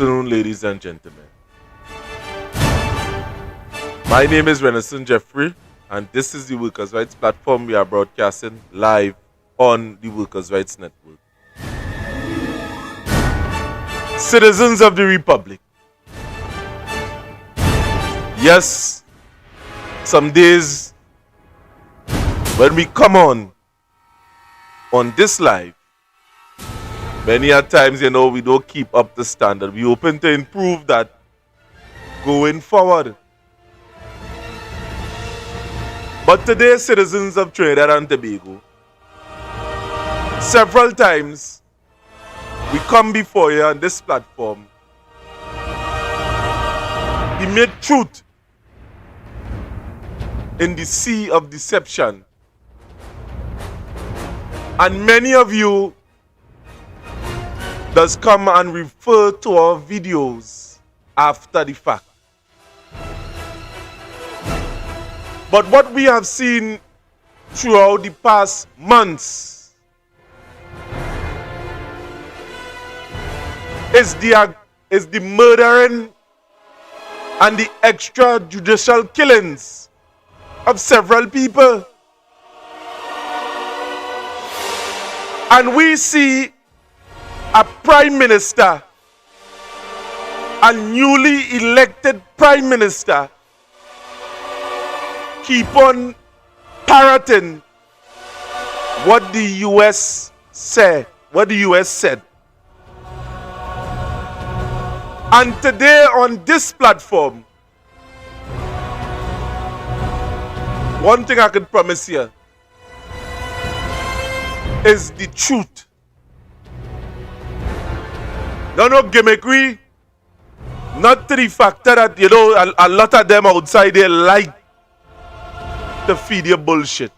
afternoon, ladies and gentlemen. My name is Renison Jeffrey, and this is the Workers' Rights Platform. We are broadcasting live on the Workers' Rights Network. Citizens of the Republic. Yes, some days when we come on this live, many a times, we don't keep up the standard. We open to improve that going forward. But today, citizens of Trinidad and Tobago, several times we come before you on this platform. We made truth in the sea of deception. And many of you does come and refer to our videos after the fact. But what we have seen throughout the past months is the murdering and the extrajudicial killings of several people. And we see a prime minister, a newly elected prime minister, keep on parroting what the US said. And today on this platform, one thing I can promise you is the truth. No gimmickry. Not to the factor that, a lot of them outside there like to feed you bullshit.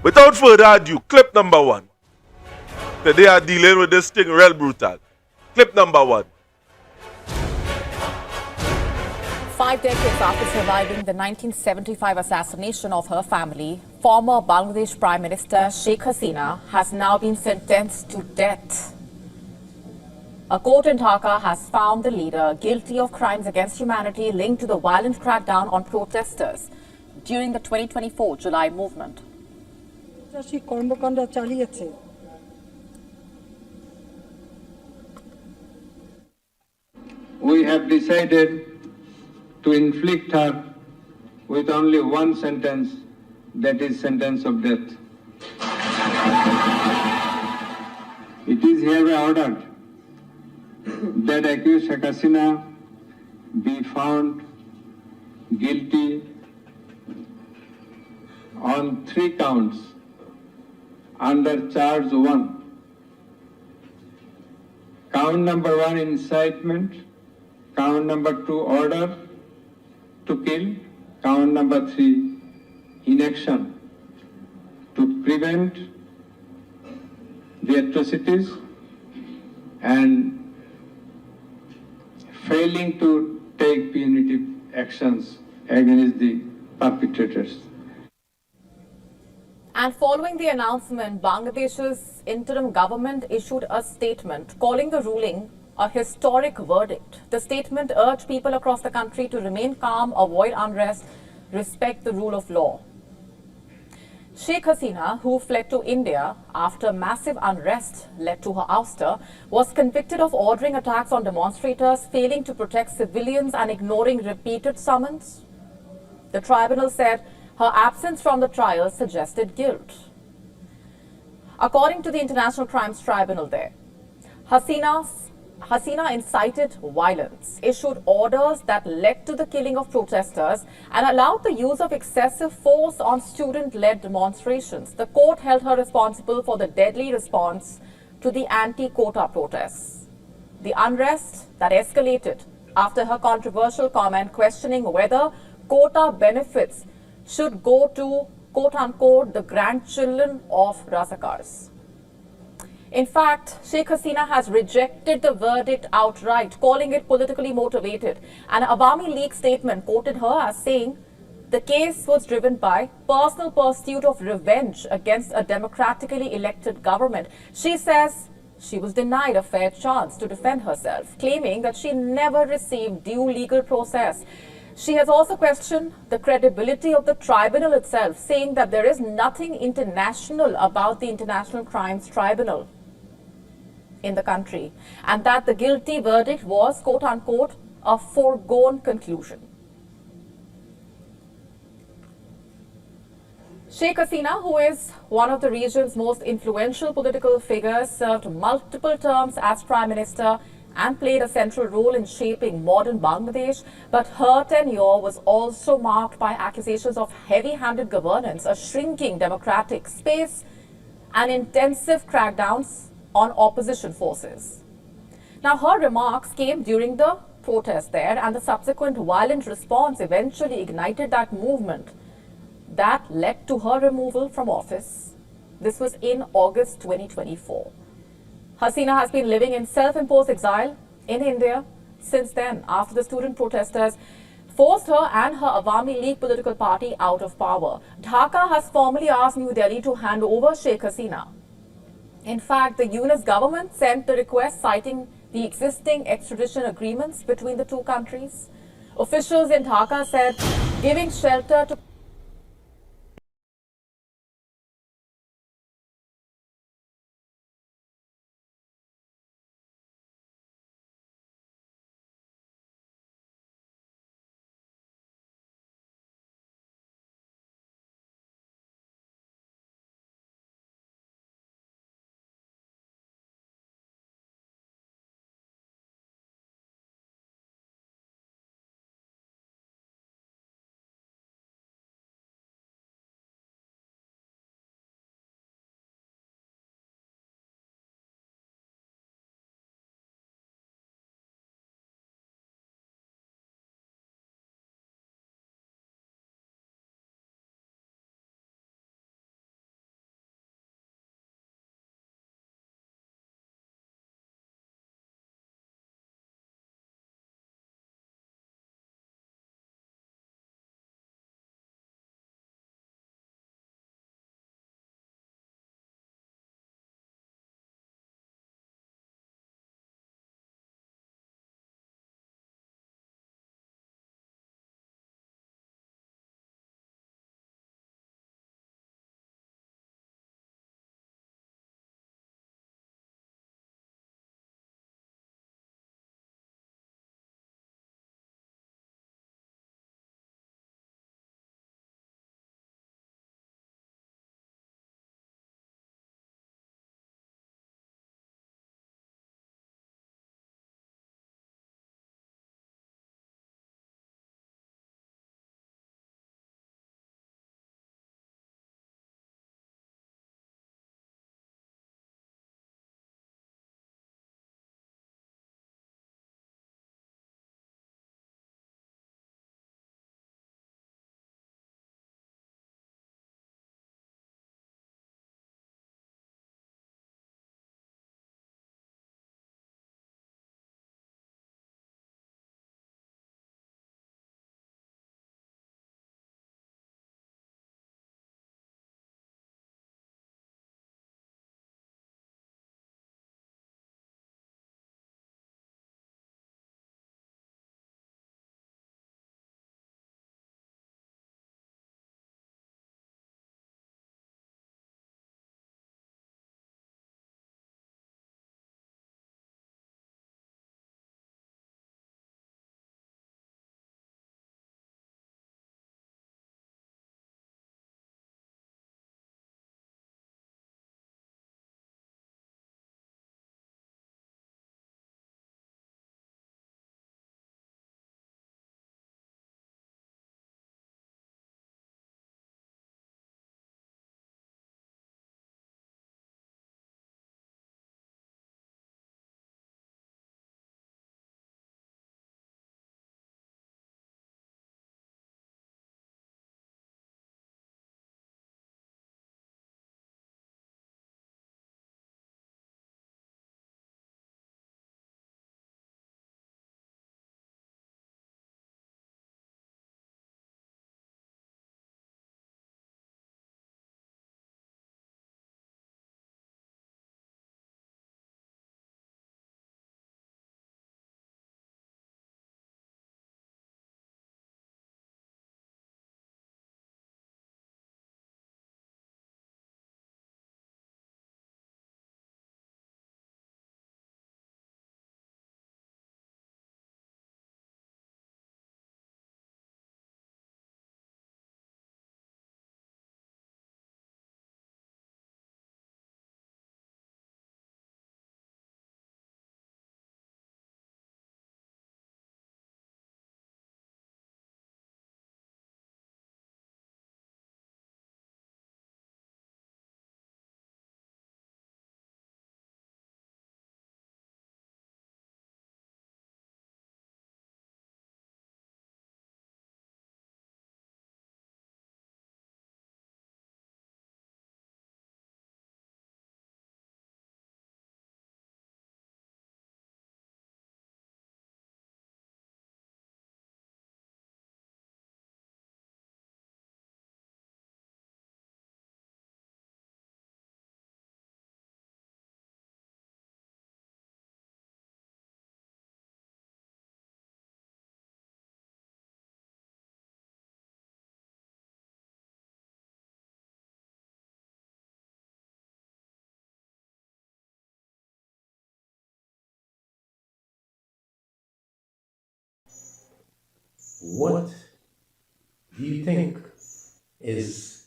Without further ado, clip number 1. Today I'm dealing with this thing real brutal. Clip number 1. 5 decades after surviving the 1975 assassination of her family, former Bangladesh Prime Minister Sheikh Hasina has now been sentenced to death. A court in Dhaka has found the leader guilty of crimes against humanity linked to the violent crackdown on protesters during the 2024 July movement. We have decided to inflict her with only one sentence, that is sentence of death. It is hereby ordered that accused Sheikh Hasina be found guilty on 3 counts under charge 1. Count number 1, incitement. Count number 2, order to kill. Count number 3, inaction to prevent the atrocities and failing to take punitive actions against the perpetrators. And following the announcement, Bangladesh's interim government issued a statement calling the ruling a historic verdict. The statement urged people across the country to remain calm, avoid unrest, respect the rule of law. Sheikh Hasina, who fled to India after massive unrest led to her ouster, was convicted of ordering attacks on demonstrators, failing to protect civilians and ignoring repeated summons. The tribunal said her absence from the trial suggested guilt. According to the International Crimes Tribunal there, Hasina incited violence, issued orders that led to the killing of protesters, and allowed the use of excessive force on student-led demonstrations. The court held her responsible for the deadly response to the anti-quota protests. The unrest that escalated after her controversial comment questioning whether quota benefits should go to, quote-unquote, the grandchildren of Razakars. In fact, Sheikh Hasina has rejected the verdict outright, calling it politically motivated. An Awami League statement quoted her as saying, The case was driven by personal pursuit of revenge against a democratically elected government. She says she was denied a fair chance to defend herself, claiming that she never received due legal process. She has also questioned the credibility of the tribunal itself, saying that there is nothing international about the International Crimes Tribunal in the country, and that the guilty verdict was, quote unquote, a foregone conclusion. Sheikh Hasina, who is one of the region's most influential political figures, served multiple terms as Prime Minister and played a central role in shaping modern Bangladesh. But her tenure was also marked by accusations of heavy-handed governance, a shrinking democratic space, and intensive crackdowns on opposition forces. Now, her remarks came during the protest there, and the subsequent violent response eventually ignited that movement that led to her removal from office. This was in August 2024. Hasina has been living in self-imposed exile in India since then, after the student protesters forced her and her Awami League political party out of power. Dhaka has formally asked New Delhi to hand over Sheikh Hasina. In fact, the UNIS government sent the request citing the existing extradition agreements between the two countries. Officials in Dhaka said giving shelter to What do you think is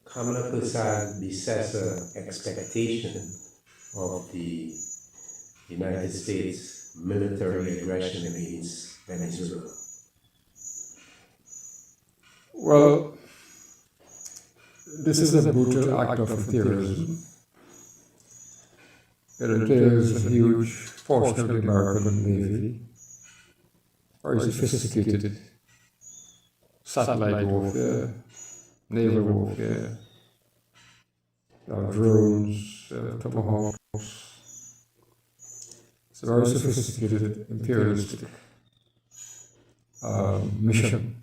Kamla Persad Bissessar expectation of the United States military aggression against Venezuela? Well, this is a brutal act of imperialism. It entails a huge portion of the American Navy, very sophisticated satellite warfare, naval warfare, drones, tomahawks. It's a very sophisticated imperialistic mission.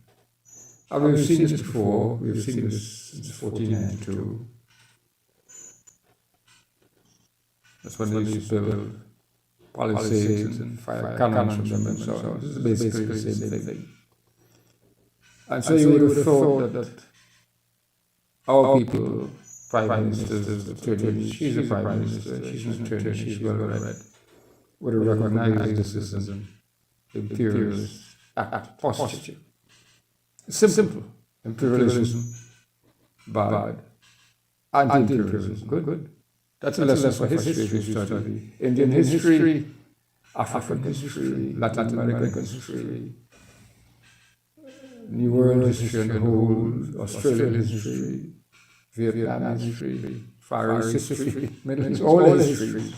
And we've seen this before. We've seen this since 1492. That's when they used to build palisades and fire cannons from them and so on. This is basically the same thing. And so you would have thought that our people, prime ministers, attorneys, she's a prime minister, she's an attorney, she's well read, would have recognized this as an imperialist act posture. Simple. Imperialism, bad. Anti-imperialism, good. That's a lesson for history if you study Indian history, African history, Latin American history, New World history and the whole, Australian history, Vietnam history, Far East history, Middle East, all histories.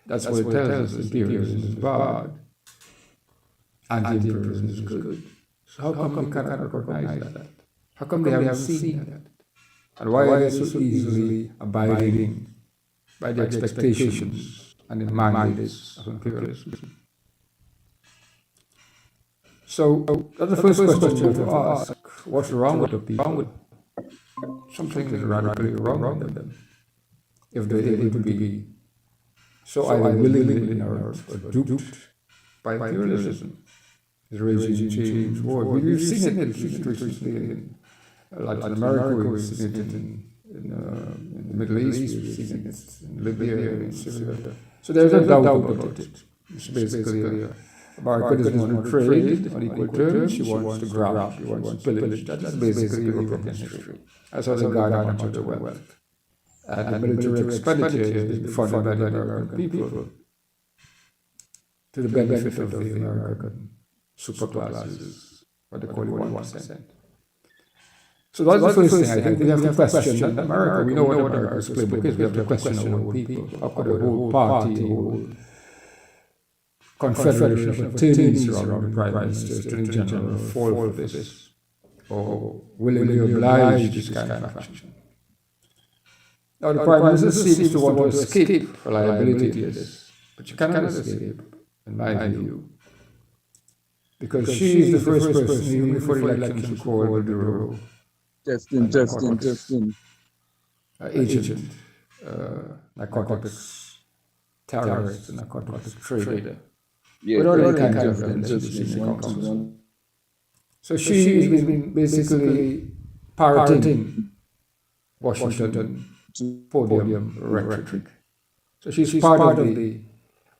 That's what it tells us. Imperialism is bad, anti-imperialism is good. So how come we cannot recognize that? How come they haven't seen that? And why are they so easily abiding by the expectations and the mandates of imperialism? So that's the first question to ask. What's wrong with the people? Something is radically wrong with them. If they're able to be so either willingly ignorant or duped by imperialism. The regime change war. We've seen it recently in Latin America, we've seen it in the Middle East, we've seen it in Libya, in Syria. So there's no doubt about it. It's basically America doesn't want to trade on equal terms, she wants to grab, she wants to pillage. That's basically European history. That's how they got much of the wealth. And the military expenditure is being funded by the American people to the benefit of the American superclasses, what they call 1%. So that's the first thing I think. We have to question America. We know what America's playbook is. We have to question our own people. How could a whole party, a whole confederation of attorneys around the Prime Minister, Attorney General fall for this or willingly oblige this kind of action? Now the Prime Minister seems to want to escape liability in this, but you cannot escape, in my view. Because she is the first person, even before the election, to call the bureau agent, narcotics terrorist, narcotics trader. Without any kind of evidence. So she has been basically parroting Washington podium rhetoric. So she's part of the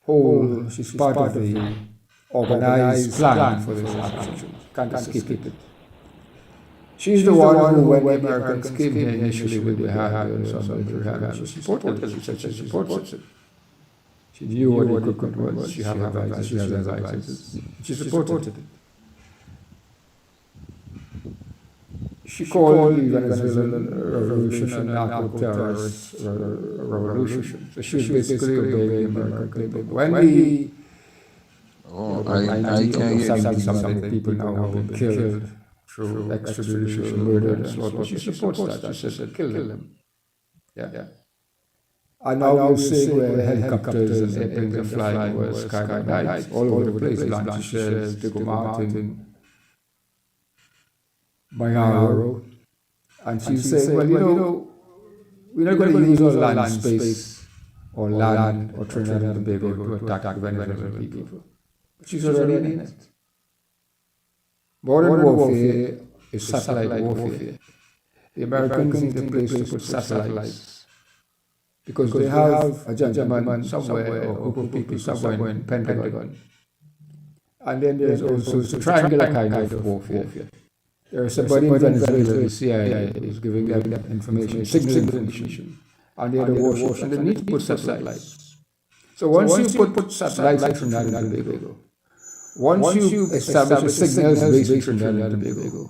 whole, she's part of the organized plan for this action. Can't escape it. She's the one who, when the Americans came here initially with the hard and some military hard, she supported it. She said she supports it. She knew what the equipment was. She had advisors. She had advisors. She supported it. She called the Venezuelan revolution a narco-terrorist revolution. So she was basically obeying the American playbook. When the I can't hear you. Some people now have been killed through extrajudicial murder and slaughter. She supports that. She said, kill them. Yeah. And now we're seeing where helicopters and airplanes are flying over sky by night, all over the place. Lancashire, Diego Martin, Mayaro. And she's saying, well, you know, we're not going to use our land space or land or Trinidad and Tobago to attack the Venezuelan people. But she's already in it. Modern warfare is satellite warfare. The Americans need a place to put satellites because they have a gentleman somewhere or a group of people somewhere in Pentagon. And then there's also triangular kind of warfare. There's somebody in Venezuela, the CIA is giving them information, signal information, and they're the warships, and they need to put satellites. So once you put satellites in Trinidad and Tobago, once you establish a signals base in Trinidad and Tobago,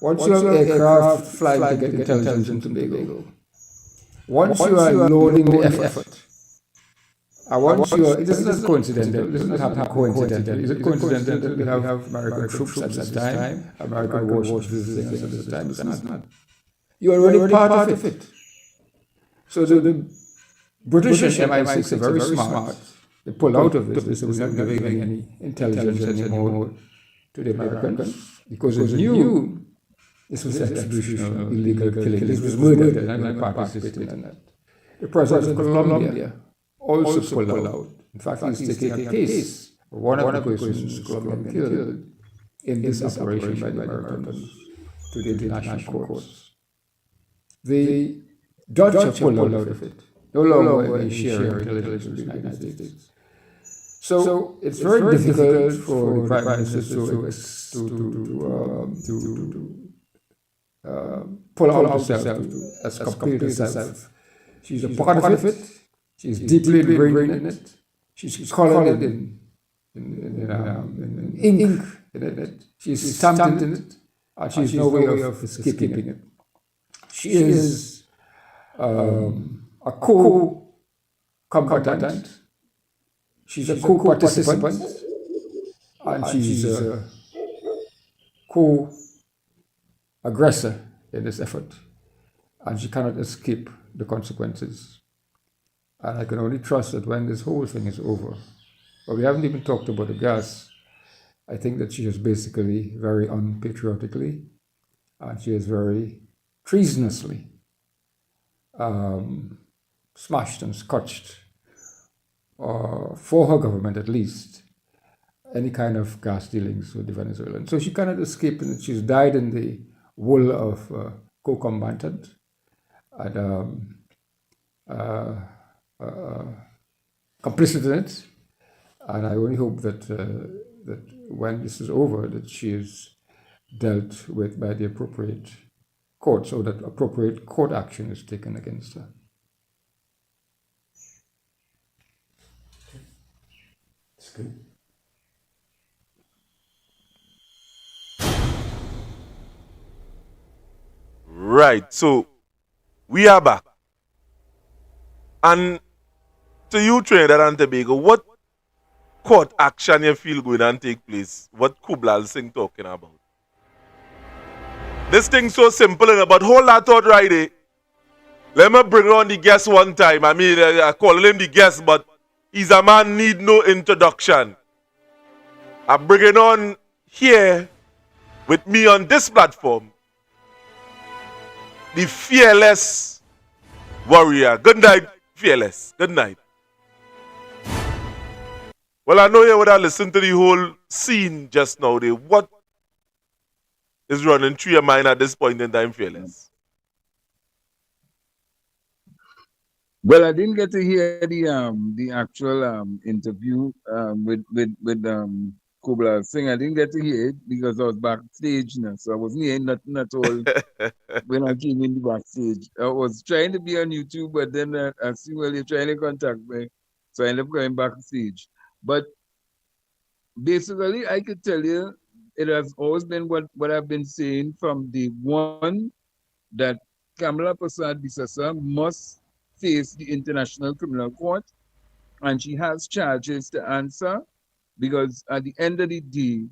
once you have aircraft flying to get intelligence in Tobago, once you are loading the effort, once you are, this is coincidental, this is not happening coincidentally. Is it coincidental that we have American troops at this time, American warships visiting us at this time? It's not. You're already part of it. So the British and MI6 are very smart. They pull out of this. They say we're not giving any intelligence anymore to the Americans because they knew this was executional, illegal killing. This was murder. They're not going to participate in that. The president of Colombia also pulled out. In fact, he's taking a case for one of the persons Colombia killed in this operation by the Americans to the international courts. The Dutch have pulled out of it. No longer any sharing intelligence with the United States. So it's very difficult for the Prime Minister to pull out herself, as complete herself. She's a part of it. She's deeply ingrained in it. She's colored in ink in it. She's stamped in it. And she's no way of escaping it. She is a co-combatant. She's a co-participant. And she's a co-aggressor in this effort. And she cannot escape the consequences. And I can only trust that when this whole thing is over, but we haven't even talked about the gas, I think that she has basically very unpatriotically, and she has very treasonously smashed and scotched, for her government at least, any kind of gas dealings with the Venezuelans. So she cannot escape, and she's died in the wool of co-combatant. And complicit in it, and I only hope that that when this is over, that she is dealt with by the appropriate court, so that appropriate court action is taken against her. That's good. Right, so we are back. And to you, Trinidad and Tobago, what court action you feel going to take place? What Kublal Singh talking about? This thing's so simple, but hold that thought right there. Let me bring on the guest one time. I mean, I call him the guest, but he's a man need no introduction. I'm bringing on here with me on this platform the fearless warrior. Good night, fearless. Good night. Well, I know you would have listened to the whole scene just now. What is running through your mind at this point in time, fearless? Well, I didn't get to hear the actual interview with Kubla Singh. I didn't get to hear it because I was backstage now, so I wasn't hearing nothing at all when I came in the backstage. I was trying to be on YouTube, but then I see well you're trying to contact me, so I ended up going backstage. But basically, I could tell you it has always been what I've been saying from the one that Kamla Persad Bissessar must face the International Criminal Court, and she has charges to answer, because at the end of the day,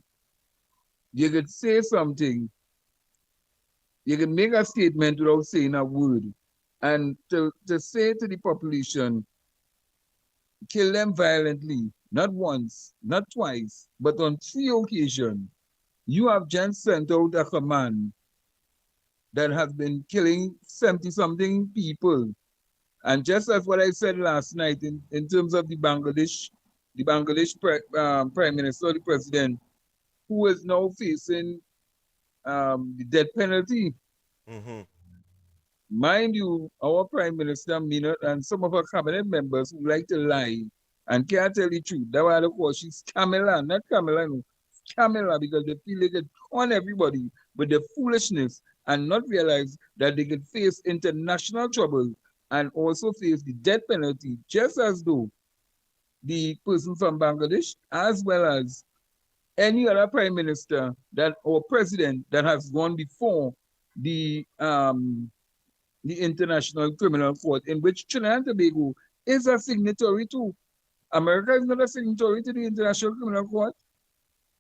you could say something, you can make a statement without saying a word, and to say to the population, kill them violently, not once, not twice, but on 3 occasions, you have just sent out a command that has been killing 70-something people. And just as what I said last night in terms of the Bangladesh Prime Minister, the President, who is now facing the death penalty. Mm-hmm. Mind you, our Prime Minister, Minot, and some of our cabinet members who like to lie, and can't tell the truth. That's why they call she's Kamala, not Kamala, no. Kamala, because they feel they can con everybody with their foolishness and not realize that they can face international trouble and also face the death penalty, just as though the person from Bangladesh, as well as any other prime minister that or president that has gone before the um, the International Criminal Court, in which Trinidad and Tobago is a signatory to. America is not a signatory to the International Criminal Court,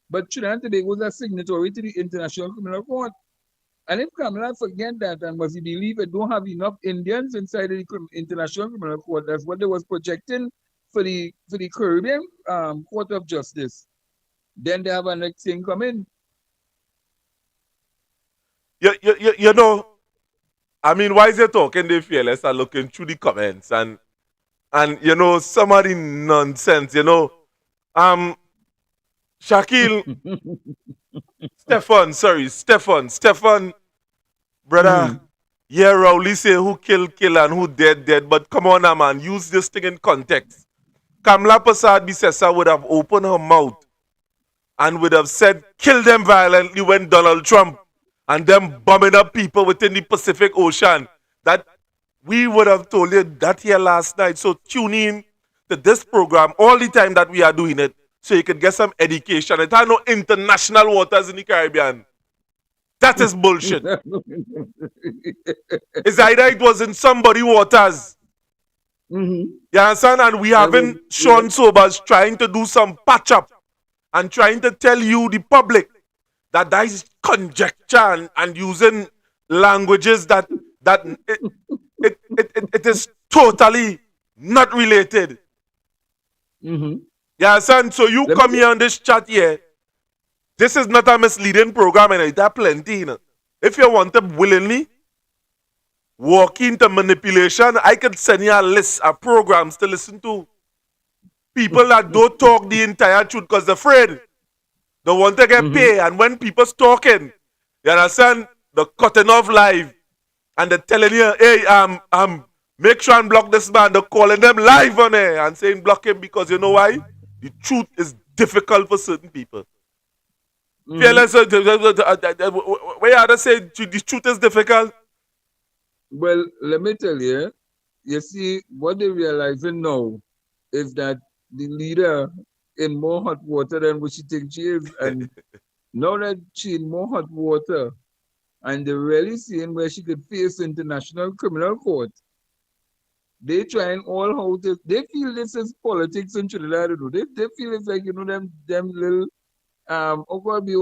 but Trinidad and Tobago is a signatory to the International Criminal Court. And if Kamala forget that and was he believe it don't have enough Indians inside the International Criminal Court, that's what they was projecting for the Caribbean Court of Justice. Then they have a next thing coming. You know, I mean, why is you talking the fearless and looking through the comments and you know, some of the nonsense, you know. Shaquille, Stefan, brother, yeah, Rowley say who kill, and who dead, but come on now, man, use this thing in context. Kamla Persad Bissessar would have opened her mouth and would have said, kill them violently when Donald Trump and them bombing up people within the Pacific Ocean. That we would have told you that here last night. So tune in to this program all the time that we are doing it so you can get some education. It has no international waters in the Caribbean. That is bullshit. It's either it was in somebody waters. You understand? And we haven't Sean Sobers trying to do some patch up and trying to tell you, the public, that is conjecture and using languages that it is totally not related. Yeah, son. So you come here on this chat here. This is not a misleading program, and it's plenty. You know? If you want to willingly walk into manipulation, I could send you a list of programs to listen to. People that don't talk the entire truth because they're afraid. They want to get paid, and when people's talking, you understand, they're cutting off live, and they're telling you, hey, make sure and block this man. They're calling them live on air and saying block him because you know why? The truth is difficult for certain people. Fearless, where are they saying the truth is difficult? Well, let me tell you, you see, what they're realizing now is that the leader in more hot water than what she thinks she is. And now that she in more hot water, and they're really seeing where she could face international criminal court, they trying all how to, they feel this is politics in Trinidad. They feel it's like, you know, them little of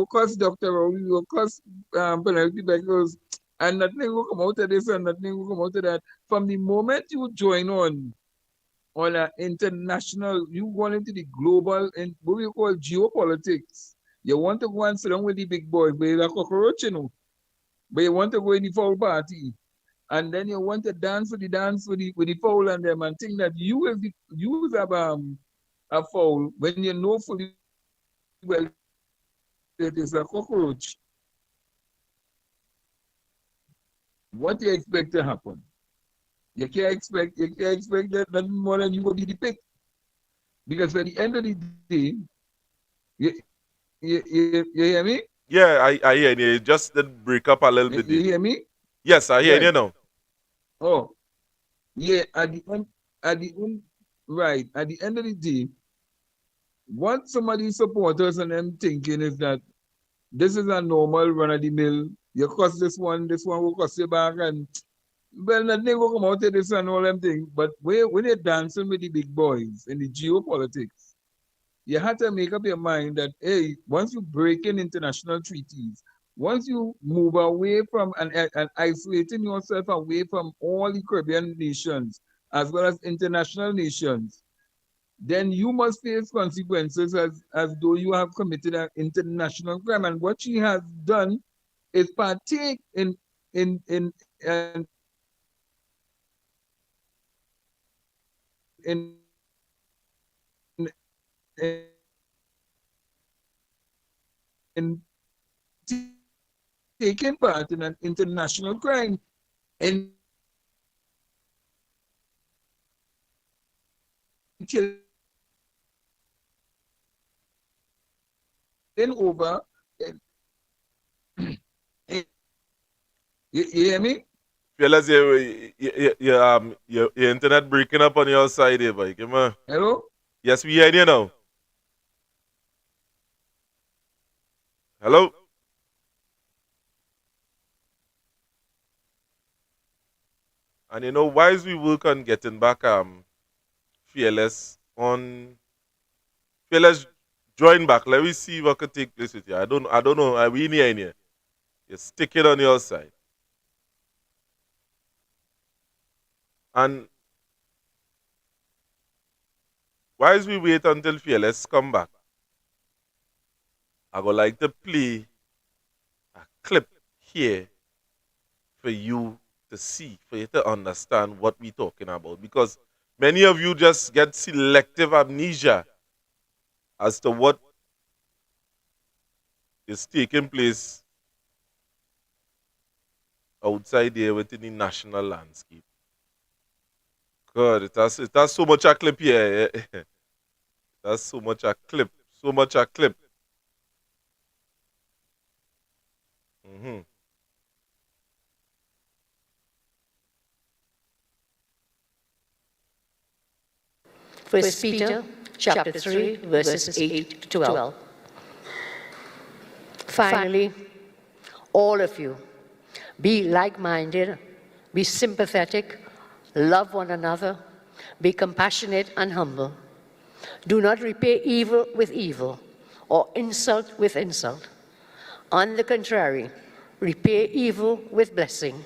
course, Dr. Rowley, of course, penalty because and nothing will come out of this and nothing will come out of that. From the moment you join on an international, you go into the global and what we call geopolitics. You want to go and sit down with the big boys, but you're a cockroach, you know. But you want to go in the foul party. And then you want to dance with the foul and them and think that you have a foul when you know fully well it is a cockroach. What do you expect to happen? You can't expect that nothing more than you will be the pick. Because at the end of the day, you hear me? Yeah, I hear you. Just did break up a little bit. You hear me? Yes, I hear you now. Oh, yeah. At the end, right. At the end of the day, what some of these supporters and them thinking is that this is a normal run of the mill. You cost this one will cost you back, and well, nothing will come out of this and all them things. But when you're dancing with the big boys in the geopolitics, you have to make up your mind that, hey, once you break in international treaties, once you move away from and isolating yourself away from all the Caribbean nations as well as international nations, then you must face consequences as though you have committed an international crime. And what she has done is partake in taking part in an international crime and killing over. You hear me? Fellas, your internet breaking up on your side here, boy. Come on. Hello? Yes, we hear you now. Hello? And you know, whilst we work on getting back Fearless on Fearless join back. Let me see what could take place with you. I don't know. Are we in here? You stick it on your side. And whilst we wait until Fearless come back, I would like to play a clip here for you to see, for you to understand what we're talking about. Because many of you just get selective amnesia as to what is taking place outside there within the national landscape. God, it has so much a clip here. It has so much a clip. So much a clip. Mm-hmm. First Peter chapter 3, verses 8 to 12. Finally, all of you, be like-minded, be sympathetic, love one another, be compassionate and humble. Do not repay evil with evil or insult with insult. On the contrary, repay evil with blessing,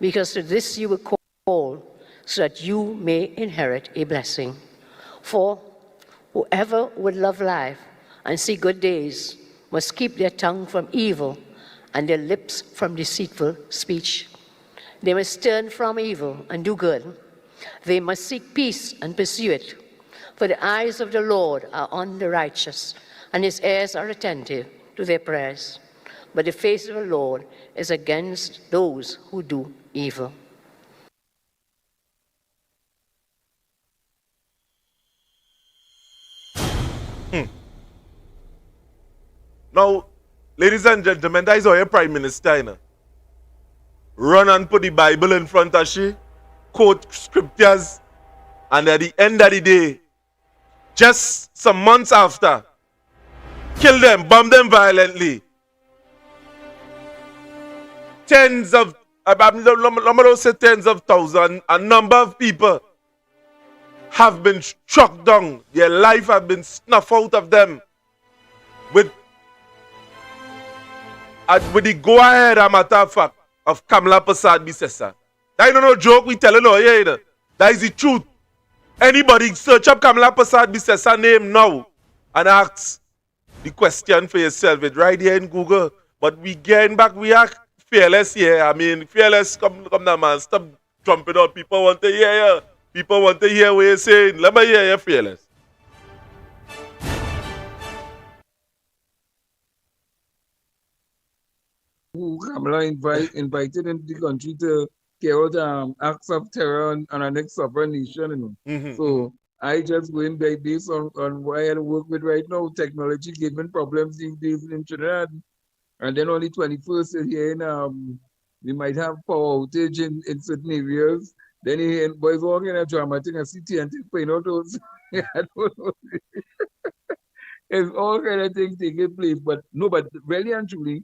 because to this you were called, so that you may inherit a blessing. For whoever would love life and see good days must keep their tongue from evil and their lips from deceitful speech. They must turn from evil and do good. They must seek peace and pursue it. For the eyes of the Lord are on the righteous, and his ears are attentive to their prayers. But the face of the Lord is against those who do evil. Now, ladies and gentlemen, that is our Prime Minister. You know. Run and put the Bible in front of she, quote scriptures, and at the end of the day, just some months after, kill them, bomb them violently. Tens of, I'm not going to say tens of thousands, a number of people have been struck down. Their life have been snuffed out of them with the go-ahead, a matter of fact, of Kamla Persad Bissessar. That is no joke we telling you here. You know. That is the truth. Anybody search up Kamla Persad Bissessar name now and ask the question for yourself. It's right here in Google. But we getting back, we are fearless here. I mean, fearless, come now, man. Stop jumping out. People want to hear you. People want to hear what you're saying. Let me hear you, fearless. Who Kamala invited into the country to carry out acts of terror on our next sovereign nation, you know. Mm-hmm. So I just going by based on what I work with right now. Technology giving problems these days in Trinidad. And then on the 21st here in we might have power outage in certain areas. Then here boys all kind of dramatic and city and point out those I don't know. It's all kind of things taking place. But no, but really and truly,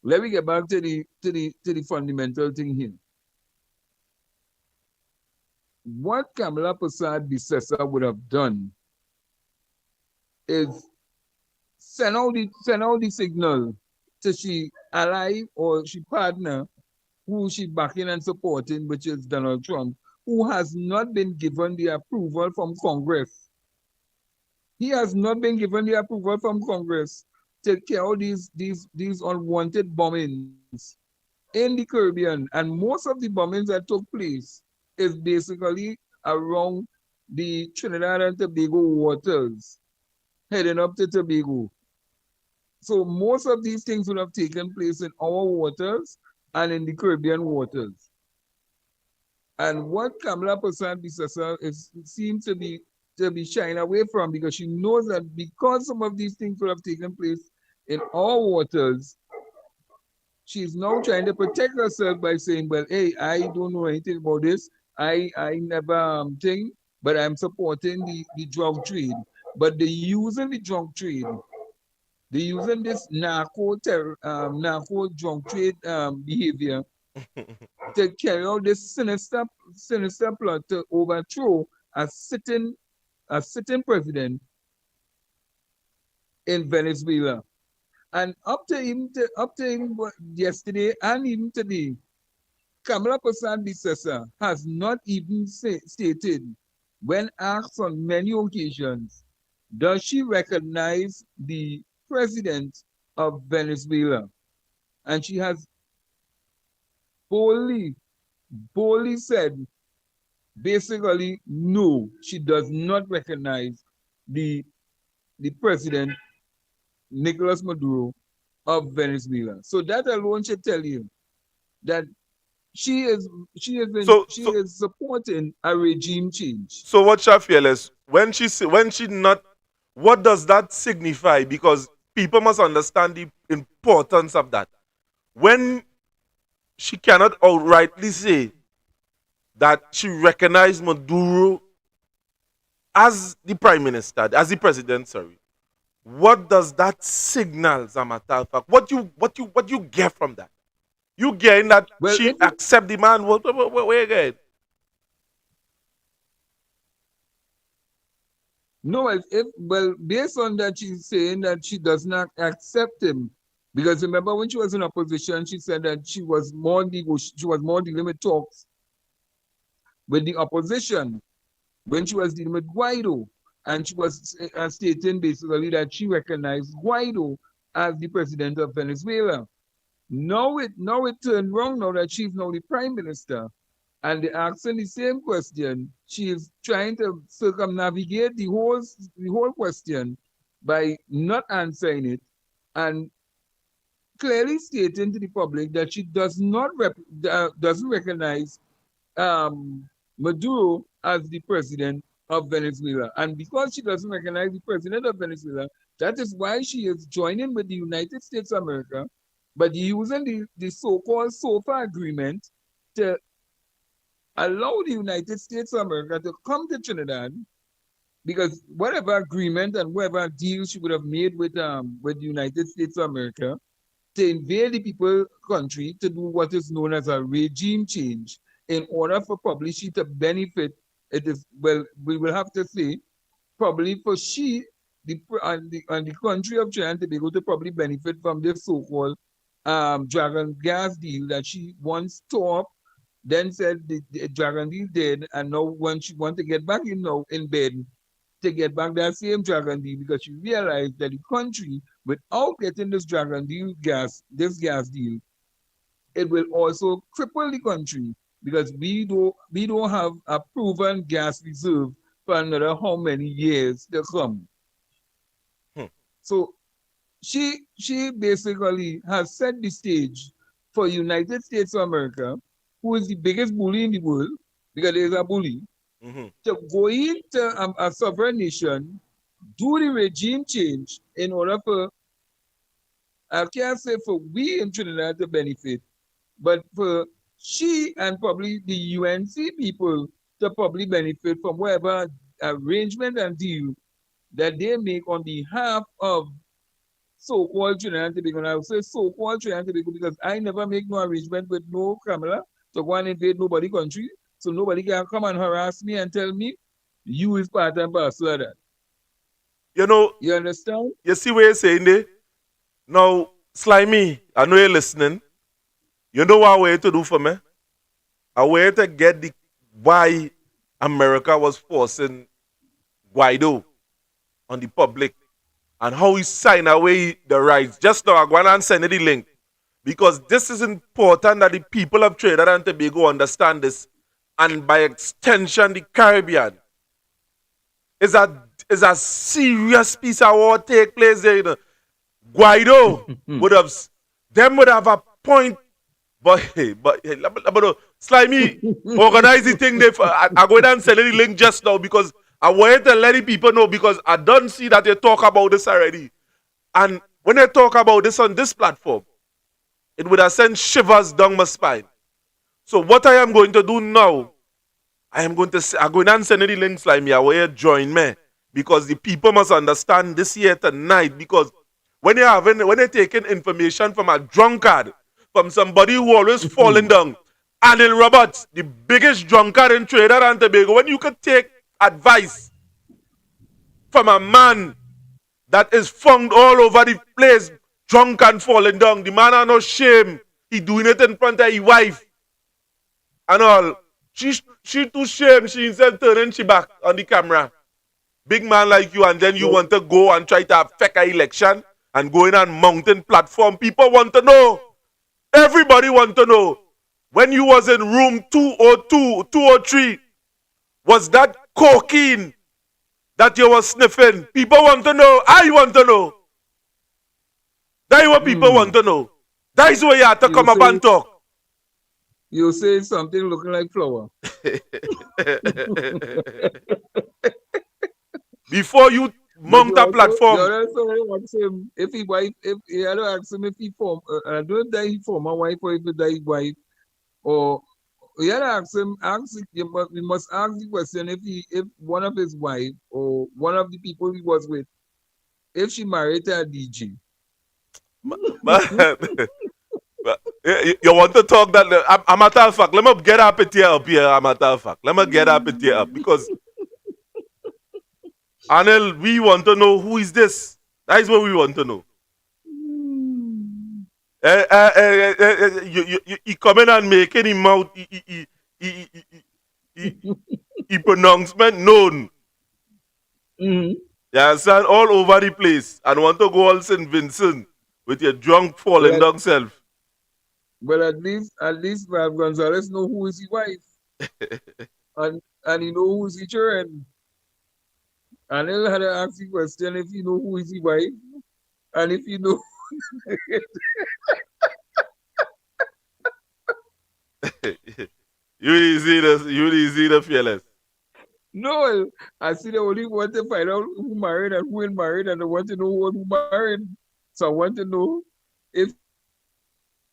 let me get back to the fundamental thing here. What Kamla Persad Bissessar would have done is send out the signal to she ally or she partner who she backing and supporting, which is Donald Trump, who has not been given the approval from Congress. He has not been given the approval from Congress to carry out these unwanted bombings in the Caribbean. And most of the bombings that took place is basically around the Trinidad and Tobago waters, heading up to Tobago. So most of these things would have taken place in our waters and in the Caribbean waters. And what Kamla Persad Bissessar seems to be shying away from, because she knows that because some of these things would have taken place in our waters, she's now trying to protect herself by saying, well, hey, I don't know anything about this. I never think, but I'm supporting the drug trade. But they're using the drug trade. They're using this narco drug trade behavior to carry out this sinister plot to overthrow a sitting president in Venezuela. And up to even yesterday and even today, Kamla Persad Bissessar has not even stated, when asked on many occasions, does she recognize the president of Venezuela? And she has boldly said, basically, no, she does not recognize the president, Nicolas Maduro of Venezuela. So that alone should tell you that she is So supporting a regime change. so what your fearless when she not, what does that signify? Because people must understand the importance of that. When she cannot outrightly say that she recognized Maduro as the prime minister, as the president, sorry. What does that signal, as a matter of fact? What you get from that? You getting that Well, she accept the man? Where again? no, well, based on that, she's saying that she does not accept him. Because remember when she was in opposition, she said that she was more dealing with talks with the opposition when she was dealing with Guaido. And she was stating basically that she recognized Guaido as the president of Venezuela. Now it turned wrong now that she's now the prime minister. And they asking the same question. She is trying to circumnavigate the whole question by not answering it and clearly stating to the public that she doesn't recognize Maduro as the president of Venezuela. And because she doesn't recognize the president of Venezuela, that is why she is joining with the United States of America, but using the so-called SOFA agreement to allow the United States of America to come to Trinidad, because whatever agreement and whatever deal she would have made with the United States of America to invade the people country to do what is known as a regime change in order for probably she to benefit. It is, well, we will have to say, probably for she and the country of Trinidad and Tobago to probably benefit from this so-called dragon gas deal that she once tore up, then said the dragon deal dead, and now when she want to get back in bed to get back that same dragon deal, because she realized that the country, without getting this dragon deal this gas deal, it will also cripple the country, because we don't have a proven gas reserve for another how many years to come. So she basically has set the stage for United States of America, who is the biggest bully in the world, because there is a bully, to go into a sovereign nation, do the regime change in order for, I can't say for we in Trinidad to benefit, but for she and probably the UNC people to probably benefit from whatever arrangement and deal that they make on behalf of so-called Trinidad and Tobago. And I will say so-called Trinidad and Tobago because I never make no arrangement with no Kamala to go and invade nobody's country. So nobody can come and harass me and tell me you is part and parcel of that. You know, You understand? you see what you're saying there? Now, Slimy, I know you're listening. You know what way to do for me? A way to get the why America was forcing Guaido on the public and how he signed away the rights. Just now, I'm going to send you the link because this is important that the people of Trinidad and Tobago understand this, and by extension, the Caribbean. Is a serious piece of war take place there. You know. Guaido would have a point, but Slimy organize the thing. I go down and send the link just now because I wanted to let the people know because I don't see that they talk about this already. And when they talk about this on this platform, it would have sent shivers down my spine. So what I am going to do now, I'm going to send the links like me, I will join me. Because the people must understand this here tonight. Because when they're taking information from a drunkard, from somebody who always falling down, Anil Roberts, the biggest drunkard in Trinidad and Tobago, when you could take advice from a man that is found all over the place, drunk and falling down, the man has no shame. He doing it in front of his wife and all. She too shame. She instead turning she back on the camera. Big man like you, and then you want to go and try to affect an election and go in on mountain platform. People want to know. Everybody want to know. When you was in room 202, 203, was that cocaine that you were sniffing? People want to know. I want to know. That is what people want to know. That is where you have to come up and talk. You say something looking like flour. Before you mount a platform. You also ask him if he wife, if you had to ask him if he form, I don't know if he form a wife or if he die wife, or you had to ask him. You must ask the question if one of his wife or one of the people he was with, if she married to a DJ. You want to talk that? I'm a matter of fact. Let me get up it here. I'm a matter of fact. Let me get up it here because Anil, we want to know who is this. That is what we want to know. He come in and making him mouth he pronouncement known. Mm-hmm. You understand? All over the place and want to go all St. Vincent with your drunk falling down self. But at least Ralph Gonzalez know who is his wife. and he know who is his children. And he'll have to ask the question if you know who is his wife. And if you know you see the fearless. No, I see they only want to find out who married and who ain't married, and they want to know who married. So I want to know if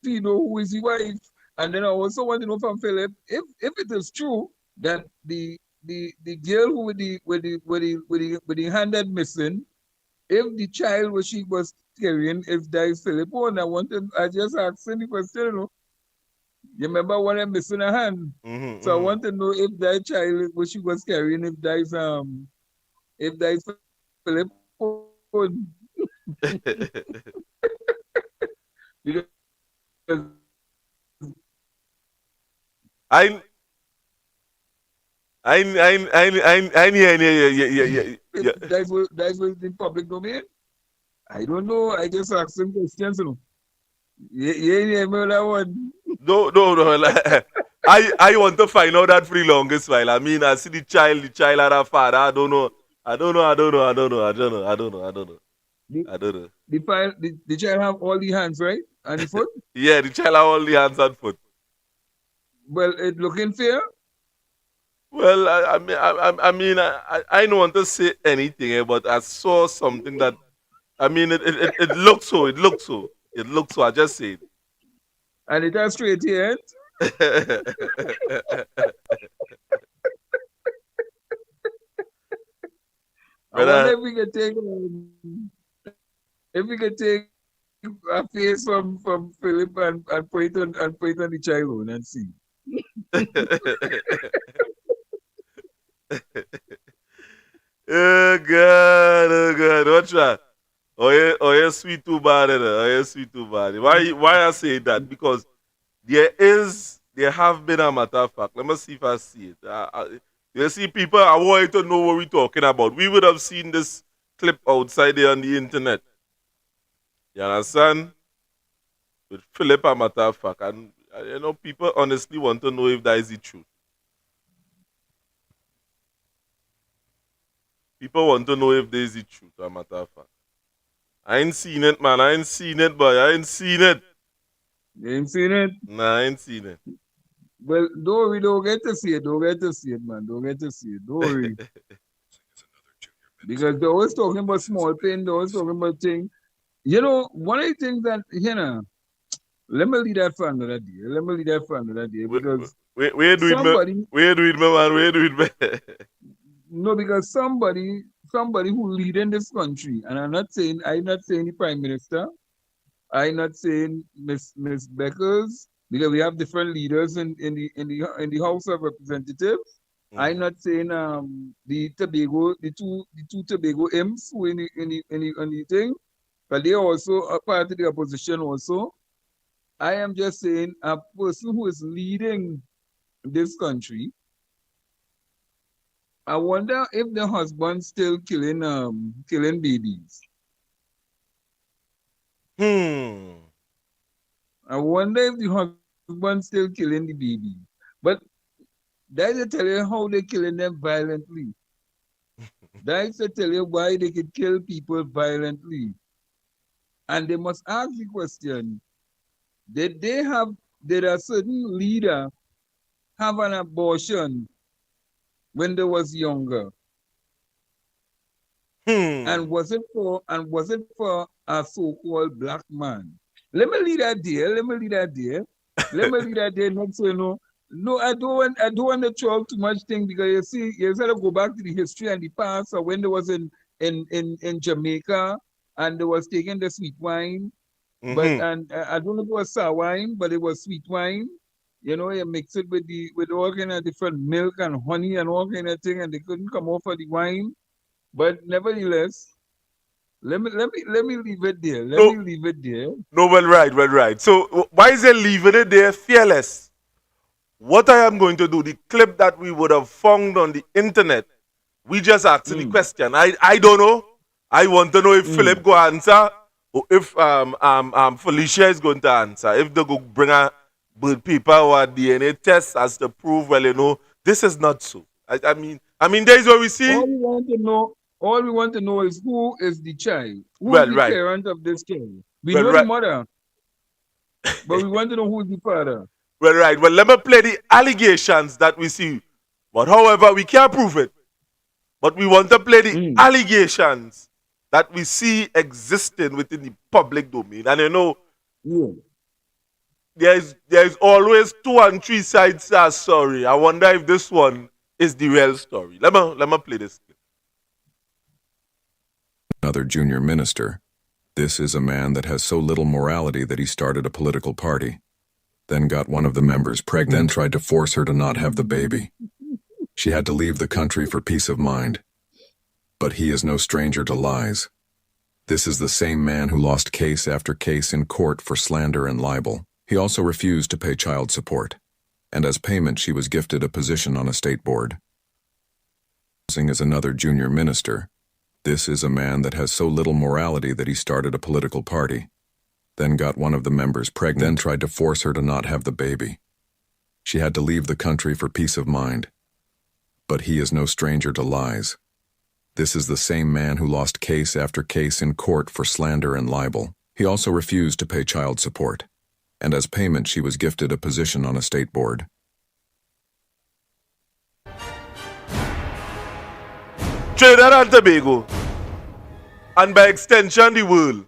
he know who is his wife. And then I also want to know from Philip if it is true that the girl who with the hand that missing, if the child which she was carrying, if that is Philip, I just asked him the question, you know. You remember when I'm missing a hand? So I want to know if that child which she was carrying, if that is Philip. I That's what in public domain. I don't know. I just asked some questions, you know. Yeah, remember that one. No. I want to find out that for the longest while. I mean, I see the child had a father. I don't know. The child have all the hands, right? And the foot? Yeah, the child have all the hands and foot. Well, it looking fair? Well, I don't want to say anything, but I saw something that, I mean, it looked so. I just said. And it has straight yet? I wonder if we could take a face from Philip and put it on the child and see. Oh God. What's that? Oh yeah, sweet too bad. Why I say that? Because there have been a matter of fact. Let me see if I see it. You see, people, I want you to know what we're talking about. We would have seen this clip outside there on the internet. You understand? With Philip, a matter of fact. And, people honestly want to know if that is the truth. People want to know if there is the truth, a matter of fact. I ain't seen it, man. I ain't seen it, boy. I ain't seen it. You ain't seen it? Nah, I ain't seen it. Well, we don't get to see it. Don't get to see it, man. Don't get to see it. Don't worry. Because they're always talking about small pain. They're always talking about things. You know, one of the things that, let me leave that for another day. Let me leave that for another day because Where do it, somebody, where do it, man? Where do it, no, because somebody who lead in this country, and I'm not saying the Prime Minister, I'm not saying Miss Beckers, because we have different leaders in the House of Representatives. I'm not saying the two Tobago imps who in the thing, but they are also a part of the opposition also. I am just saying a person who is leading this country. I wonder if the husband still killing babies. I wonder if the husband still killing the baby. But that's to tell you how they killing them violently. That's to tell you why they could kill people violently. And they must ask the question, did a certain leader have an abortion when they was younger? And was it for a so-called black man? Let me leave that there. Let me leave that there. Let me leave that there. Not so no, I don't want to throw out too much thing because you gotta go back to the history and the past or when they was in Jamaica and they was taking the sweet wine. But and I don't know if it was sour wine, but it was sweet wine. You mix it with all kind of different milk and honey and all kind of thing, and they couldn't come off of the wine. But nevertheless, let me leave it there. Let No, me leave it there. no, well, right. So why is it leaving it there fearless? What I am going to do, the clip that we would have found on the internet, we just asked the question. I don't know. I want to know if Philip go answer or if Felicia is going to answer. If they go bring a blood paper or a DNA test as to prove, this is not so. I mean, there is what we see. All we want to know is who is the child, who Well, is the right. parent of this child. We Well, know right. the mother, but we want to know who is the father. Well, right. Well, let me play the allegations that we see. But however, we can't prove it. But we want to play the allegations that we see existing within the public domain. And Yeah. there is always 2 and 3 sides to a story. I wonder if this one is the real story. Let me play this clip. Another junior minister. This is a man that has so little morality that he started a political party, then got one of the members pregnant, then tried to force her to not have the baby. She had to leave the country for peace of mind. But he is no stranger to lies. This is the same man who lost case after case in court for slander and libel. He also refused to pay child support, and as payment she was gifted a position on a state board. As another junior minister. This is a man that has so little morality that he started a political party, then got one of the members pregnant, then tried to force her to not have the baby. She had to leave the country for peace of mind. But he is no stranger to lies. This is the same man who lost case after case in court for slander and libel. He also refused to pay child support, and as payment she was gifted a position on a state board. Trinidad and Tobago, and by extension the world.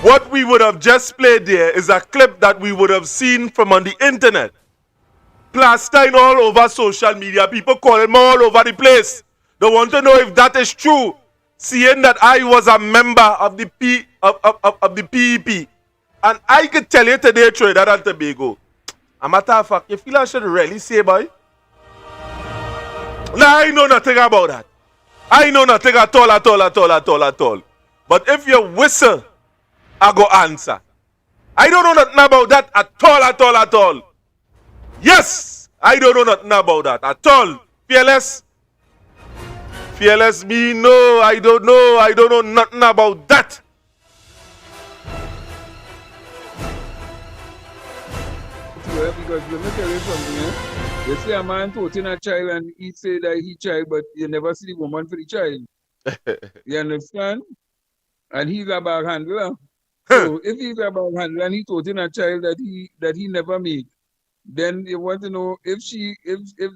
What we would have just played there is a clip that we would have seen from on the internet. Plastered all over social media, people calling me all over the place. They want to know if that is true. Seeing that I was a member of the PEP. And I could tell you today, Trinidad and Tobago, a matter of fact, you feel I should really say, boy? No, I know nothing about that. I know nothing at all. But if you whistle, I go answer. I don't know nothing about that at all. Yes, I don't know nothing about that at all. Fearless me, no, I don't know nothing about that. Well, because let me tell you something, They say a man toting a child and he say that he child, but you never see the woman for the child. You understand? And he's a bag handler. So if he's a bag handler and he toting a child that he never made, then you want to know if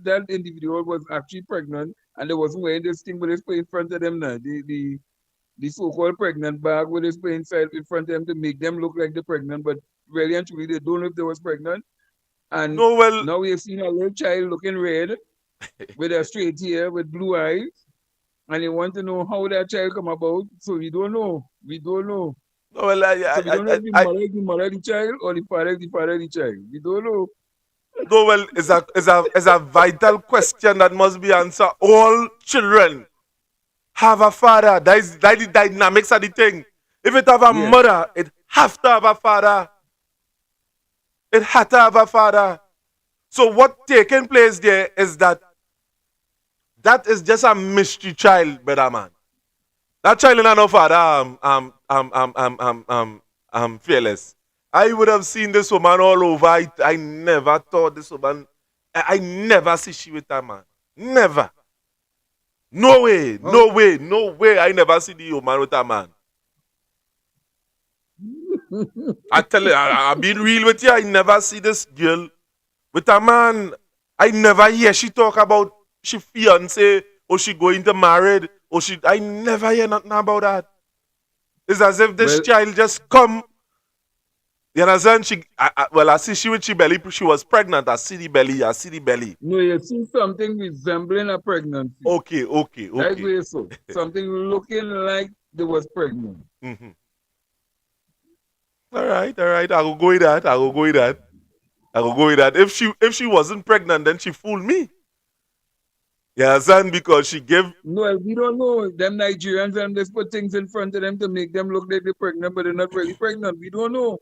that individual was actually pregnant and they wasn't wearing this thing, but they put in front of them now. The so-called pregnant bag where they put inside in front of them to make them look like they're pregnant, but really and truly they don't know if they was pregnant. And No, well, now we have seen a little child looking red with a straight hair with blue eyes, and they want to know how that child come about. So we don't know. We don't know. no, well, So we don't know if the mother is the mother of the child or the father is the father of the child. We don't know. no, well, it's a vital question that must be answered. All children have a father. That is the dynamics of the thing. If it have a Yeah. mother, it have to have a father. It had to have a father. So what taking place there is that is just a mystery child, brother man. That child ain't no father. Fearless. I would have seen this woman all over. I never thought this woman. I never see she with that man. Never. No way. No way. No way. I never see the woman with that man. I tell you, I've been real with you. I never see this girl with a man. I never hear she talk about she fiance or she going to married or she. I never hear nothing about that. It's as if this Well, child just come. You understand? I see she with she belly. She was pregnant. I see the belly. I see the belly. no, you see something resembling a pregnancy. Okay. That's way so. Something looking like they was pregnant. Mm-hmm. All right. I will go with that. I will go with that. If she wasn't pregnant, then she fooled me. You understand? Because she gave. No, we don't know. Them Nigerians and just put things in front of them to make them look like they're pregnant, but they're not really pregnant. We don't know.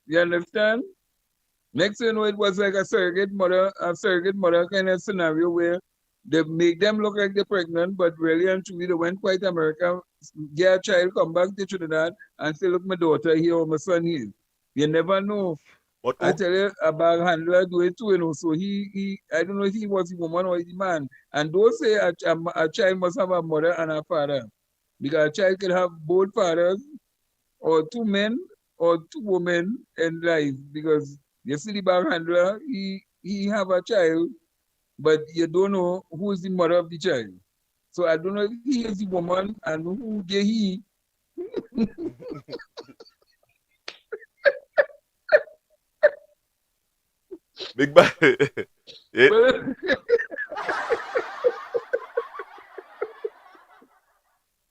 You understand? Next thing you know, it was like a surrogate mother kind of scenario where they make them look like they're pregnant, but really and truly they went quite America, get a child, come back to Trinidad and say, look, my daughter here or my son here. You never know. But I tell you, a bag handler do it too, you know. So he I don't know if he was the woman or the man. And those say a child must have a mother and a father. Because a child can have both fathers or two men or two women in life. Because you see the bag handler, he have a child, but you don't know who is the mother of the child. So I don't know if he is the woman and who the he. Big bad. Yeah. Well,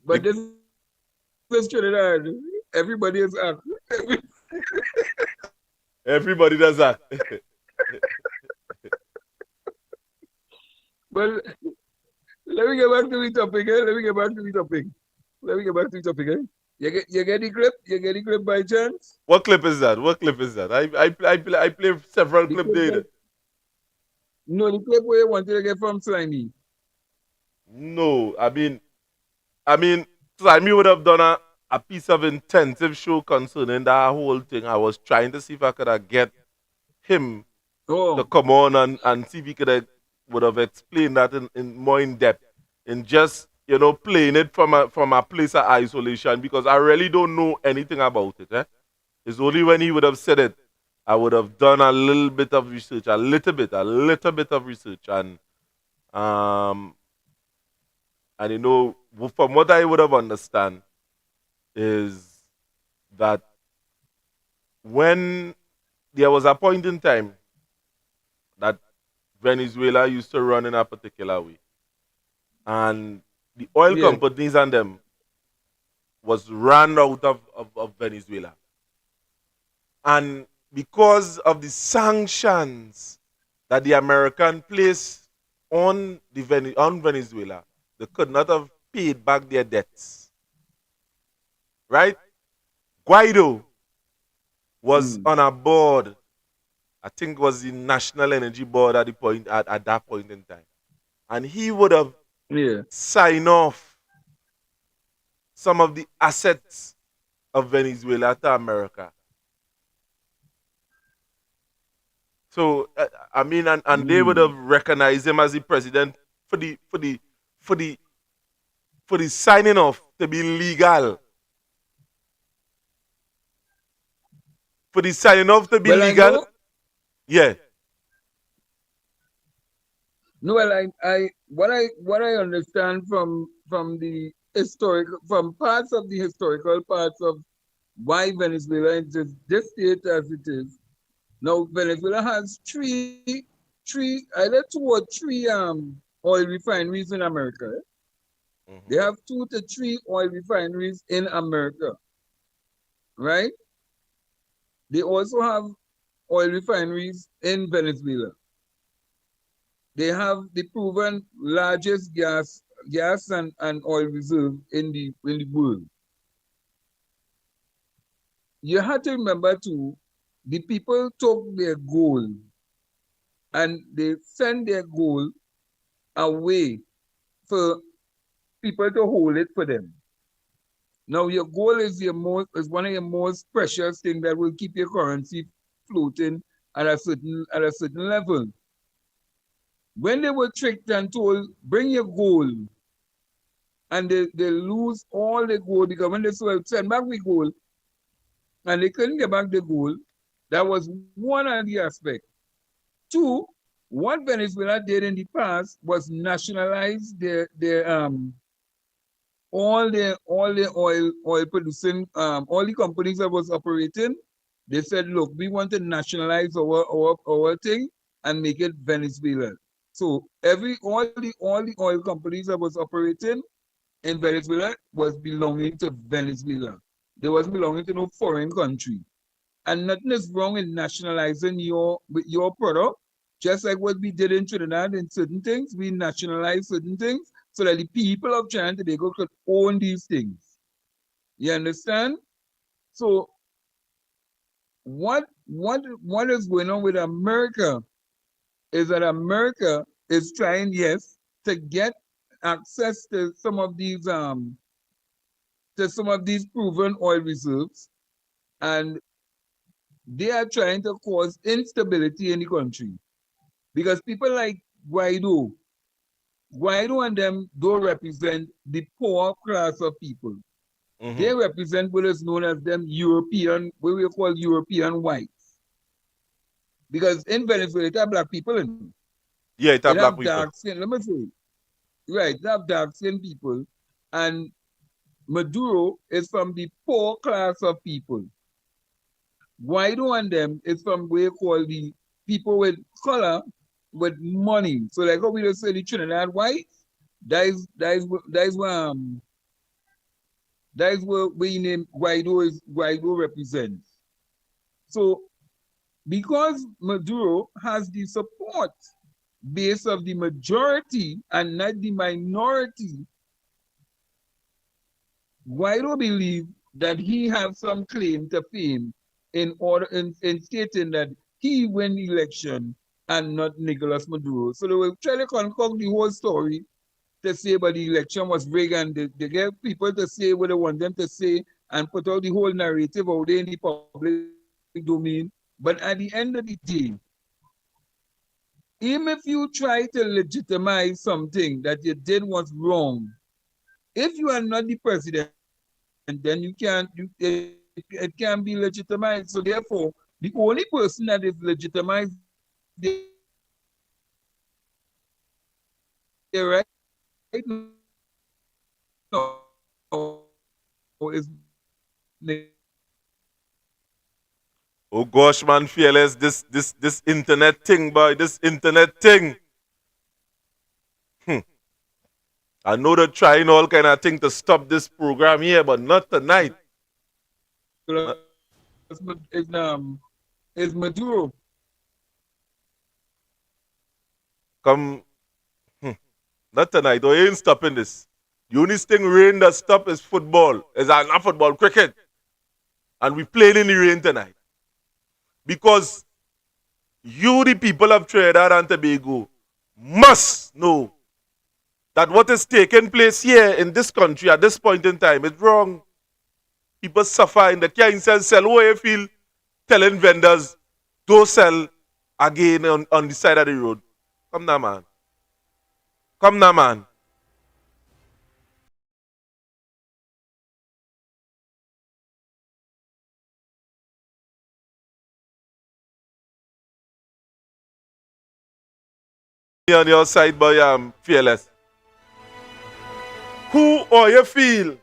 but this is Trinidad. Everybody is up. Everybody does that. Well, let me get back to the topic. Let me get back to the topic. You get the clip? You get the clip by chance? What clip is that? I play several The clips clip there. that- No, the clip where you wanted to get from Slimy. No, I mean, Slimy would have done a piece of intensive show concerning that whole thing. I was trying to see if I could get him to Oh, come on and see if he would have explained that in more in depth, in just playing it from a place of isolation, because I really don't know anything about it. It's only when he would have said it, I would have done a little bit of research, a little bit of research, and from what I would have understand is that when there was a point in time that Venezuela used to run in a particular way, and the oil yeah. companies and them was run out of Venezuela. And because of the sanctions that the American placed on Venezuela, they could not have paid back their debts. Right? Guaido was on a board. I think it was the National Energy Board at that point in time. And he would have Yeah. signed off some of the assets of Venezuela to America. So and they would have recognized him as the president for the signing off to be legal. For the signing off to be Well, I legal. know. Yeah. No, well, what I understand from the historical, from parts of the historical parts of why Venezuela is just this state as it is. Now Venezuela has either two or three oil refineries in America. Eh? They Mm-hmm. have 2 to 3 oil refineries in America, right? They also have oil refineries in Venezuela. They have the proven largest gas and oil reserve in the world. You have to remember too, the people took their gold and they sent their gold away for people to hold it for them. Now your gold is one of your most precious things that will keep your currency floating at a certain level. When they were tricked and told, bring your gold, and they lose all the gold because when they send back the gold and they couldn't get back the gold, that was one of the aspects. Two, what Venezuela did in the past was nationalize all the oil producing all the companies that was operating. They said, look, we want to nationalize our thing and make it Venezuela. So all the oil companies that was operating in Venezuela was belonging to Venezuela. They wasn't belonging to no foreign country. And nothing is wrong in nationalizing your product, just like what we did in Trinidad in certain things. We nationalized certain things so that the people of Trinidad and Tobago could own these things. You understand? So what is going on with America is that America is trying, yes, to get access to some of these proven oil reserves, and they are trying to cause instability in the country because people like Guaido, Guaido and them don't represent the poor class of people. Mm-hmm. They represent what is known as them European, what we call European whites. Because in Venezuela, it have black people in it. Yeah, it It are black have people. dark skin. Let me say, right? It have dark skin people, and Maduro is from the poor class of people. Guaido and them is from what you call the people with color, with money. So like how we just say the Trinidad whites, that is that is what we name Guaido represents. So because Maduro has the support base of the majority and not the minority, Guaido believe that he has some claim to fame in stating that he win the election and not Nicolas Maduro. So they will try to concoct the whole story to say but the election was rigged, and they get people to say what they want them to say and put out the whole narrative out there in the public domain. But at the end of the day, even if you try to legitimize something that you did was wrong, if you are not the president, then it can't be legitimized. So therefore, the only person that is legitimized there right now is Nicolas Maduro. Oh gosh, man, fearless. This internet thing, boy. This internet thing. Hmm. I know they're trying all kind of thing to stop this program here, but not tonight. Not- Is Maduro. Come, hmm. Not tonight. Oh, you ain't stopping this. The only thing rain that stop is football. Is not football, cricket. And we playing in the rain tonight. Because you, the people of Trinidad and Tobago, must know that what is taking place here in this country at this point in time is wrong. People suffer in the can't sell what you feel, telling vendors, don't sell again on the side of the road. Come now, man. Come now, man. on your side, boy, Fearless. Who or you feel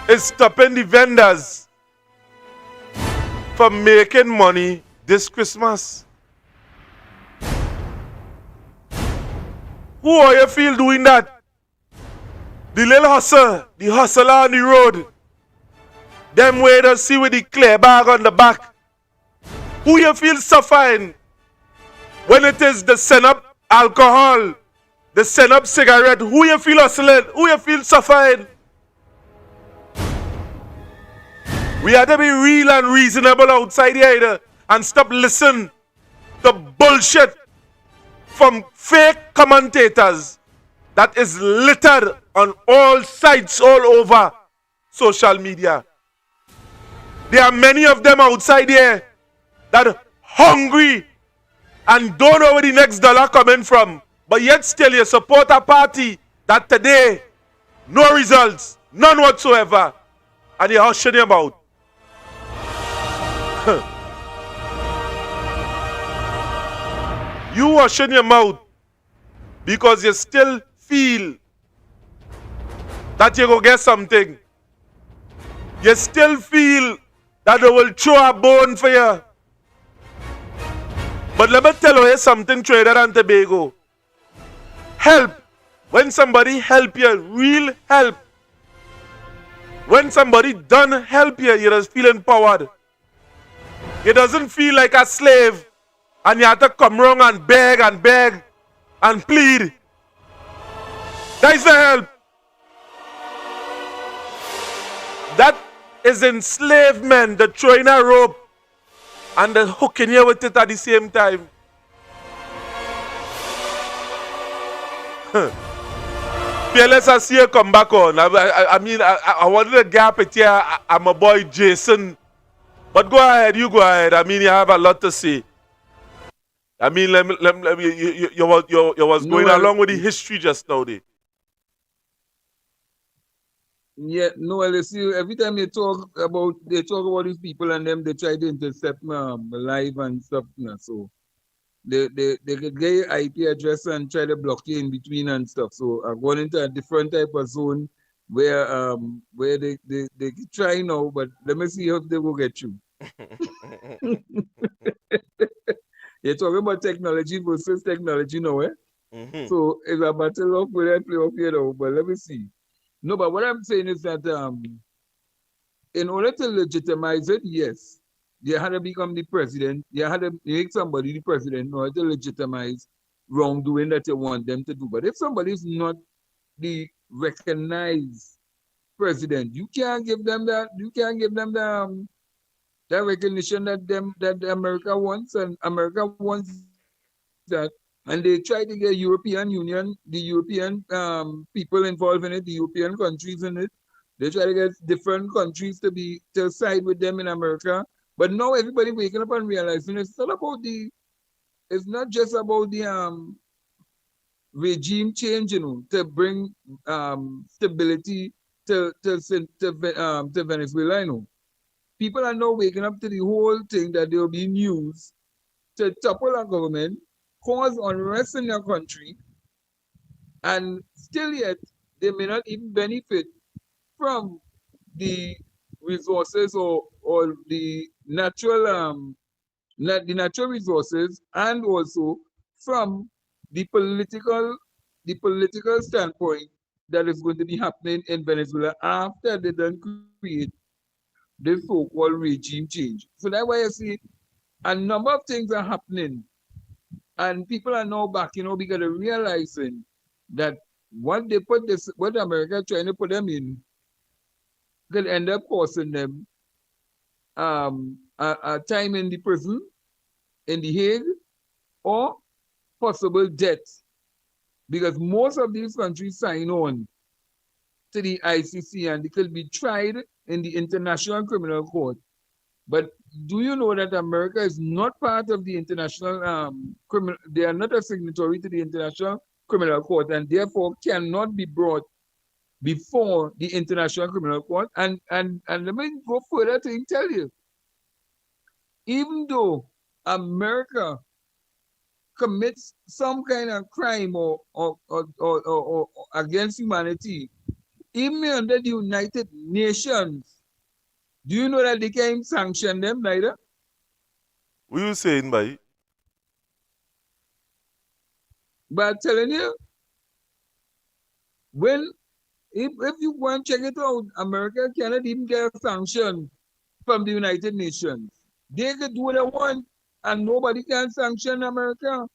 is stopping the vendors from making money this Christmas? Who or you feel doing that? The little hustler, the hustler on the road, them way to see with the clear bag on the back. Who you feel suffering when it is the send up alcohol, the send up cigarette? Who you feel hustling? Who you feel suffering? We have to be real and reasonable outside here and stop listening to bullshit from fake commentators that is littered on all sites all over social media. There are many of them outside here that are hungry and don't know where the next dollar coming from, but yet still you support a party that today, no results, none whatsoever, and you're hushing him out. You washing your mouth because you still feel that you go get something. You still feel that they will throw a bone for you. But let me tell you something, Trinidad and Tobago. Help. When somebody help you, real help. When somebody done help you, you just feel empowered. You doesn't feel like a slave and you have to come wrong and beg and plead. That is the help. That is enslavement, the throwing a rope and the hooking you with it at the same time. Fearless, I see you come back on. I wanted to gap it here. I'm a boy Jason. But go ahead, you go ahead. I mean, you have a lot to say. I mean, you was going along with the history just now, there. Yeah, no, well, you see, every time they talk about these people and them, they try to intercept me live and stuff. So they could get your IP address and try to block you in between and stuff. So I'm going into a different type of zone where they try now, but let me see if they will get you. You're talking about technology versus technology now, eh? Mm-hmm. So it's a battle of where I play off here now, but let me see. No, but what I'm saying is that in order to legitimize it, yes, you had to become the president. You had to make somebody the president in order to legitimize wrongdoing that you want them to do. But if somebody is not the recognized president, you can't give them that. You can't give them the that recognition that America wants, and America wants that. And they try to get European Union, the European people involved in it, the European countries in it. They try to get different countries to side with them in America. But now everybody waking up and realizing it's not just about the regime change, to bring stability to Venezuela. People are now waking up to the whole thing that they'll be used to topple our government, cause unrest in their country, and still yet they may not even benefit from the resources or the natural resources, and also from the political standpoint that is going to be happening in Venezuela after they done create this so-called regime change. So that's why I see a number of things are happening. And people are now backing up because they're realizing that what America trying to put them in could end up costing them a time in the prison, in the Hague, or possible death. Because most of these countries sign on to the ICC and they could be tried in the International Criminal Court. But do you know that America is not part of the international criminal? They are not a signatory to the International Criminal Court, and therefore cannot be brought before the International Criminal Court. And let me go further to tell you, even though America commits some kind of crime or against humanity, even under the United Nations, do you know that they can't sanction them neither? What you saying, by? But I'm telling you, if you go and check it out, America cannot even get a sanction from the United Nations. They could do what they want, and nobody can sanction America.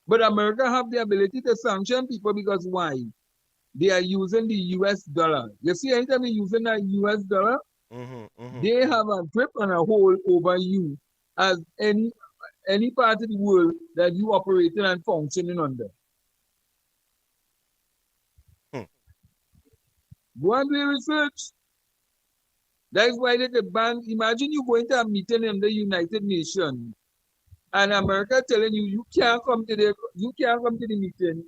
But America have the ability to sanction people because why? They are using the US dollar. You see, anytime you're using that US dollar, they have a grip and a hold over you as any part of the world that you operating and functioning under. Go and do your research. That is why they could ban. Imagine you going to a meeting in the United Nations and America telling you you can't come to the meeting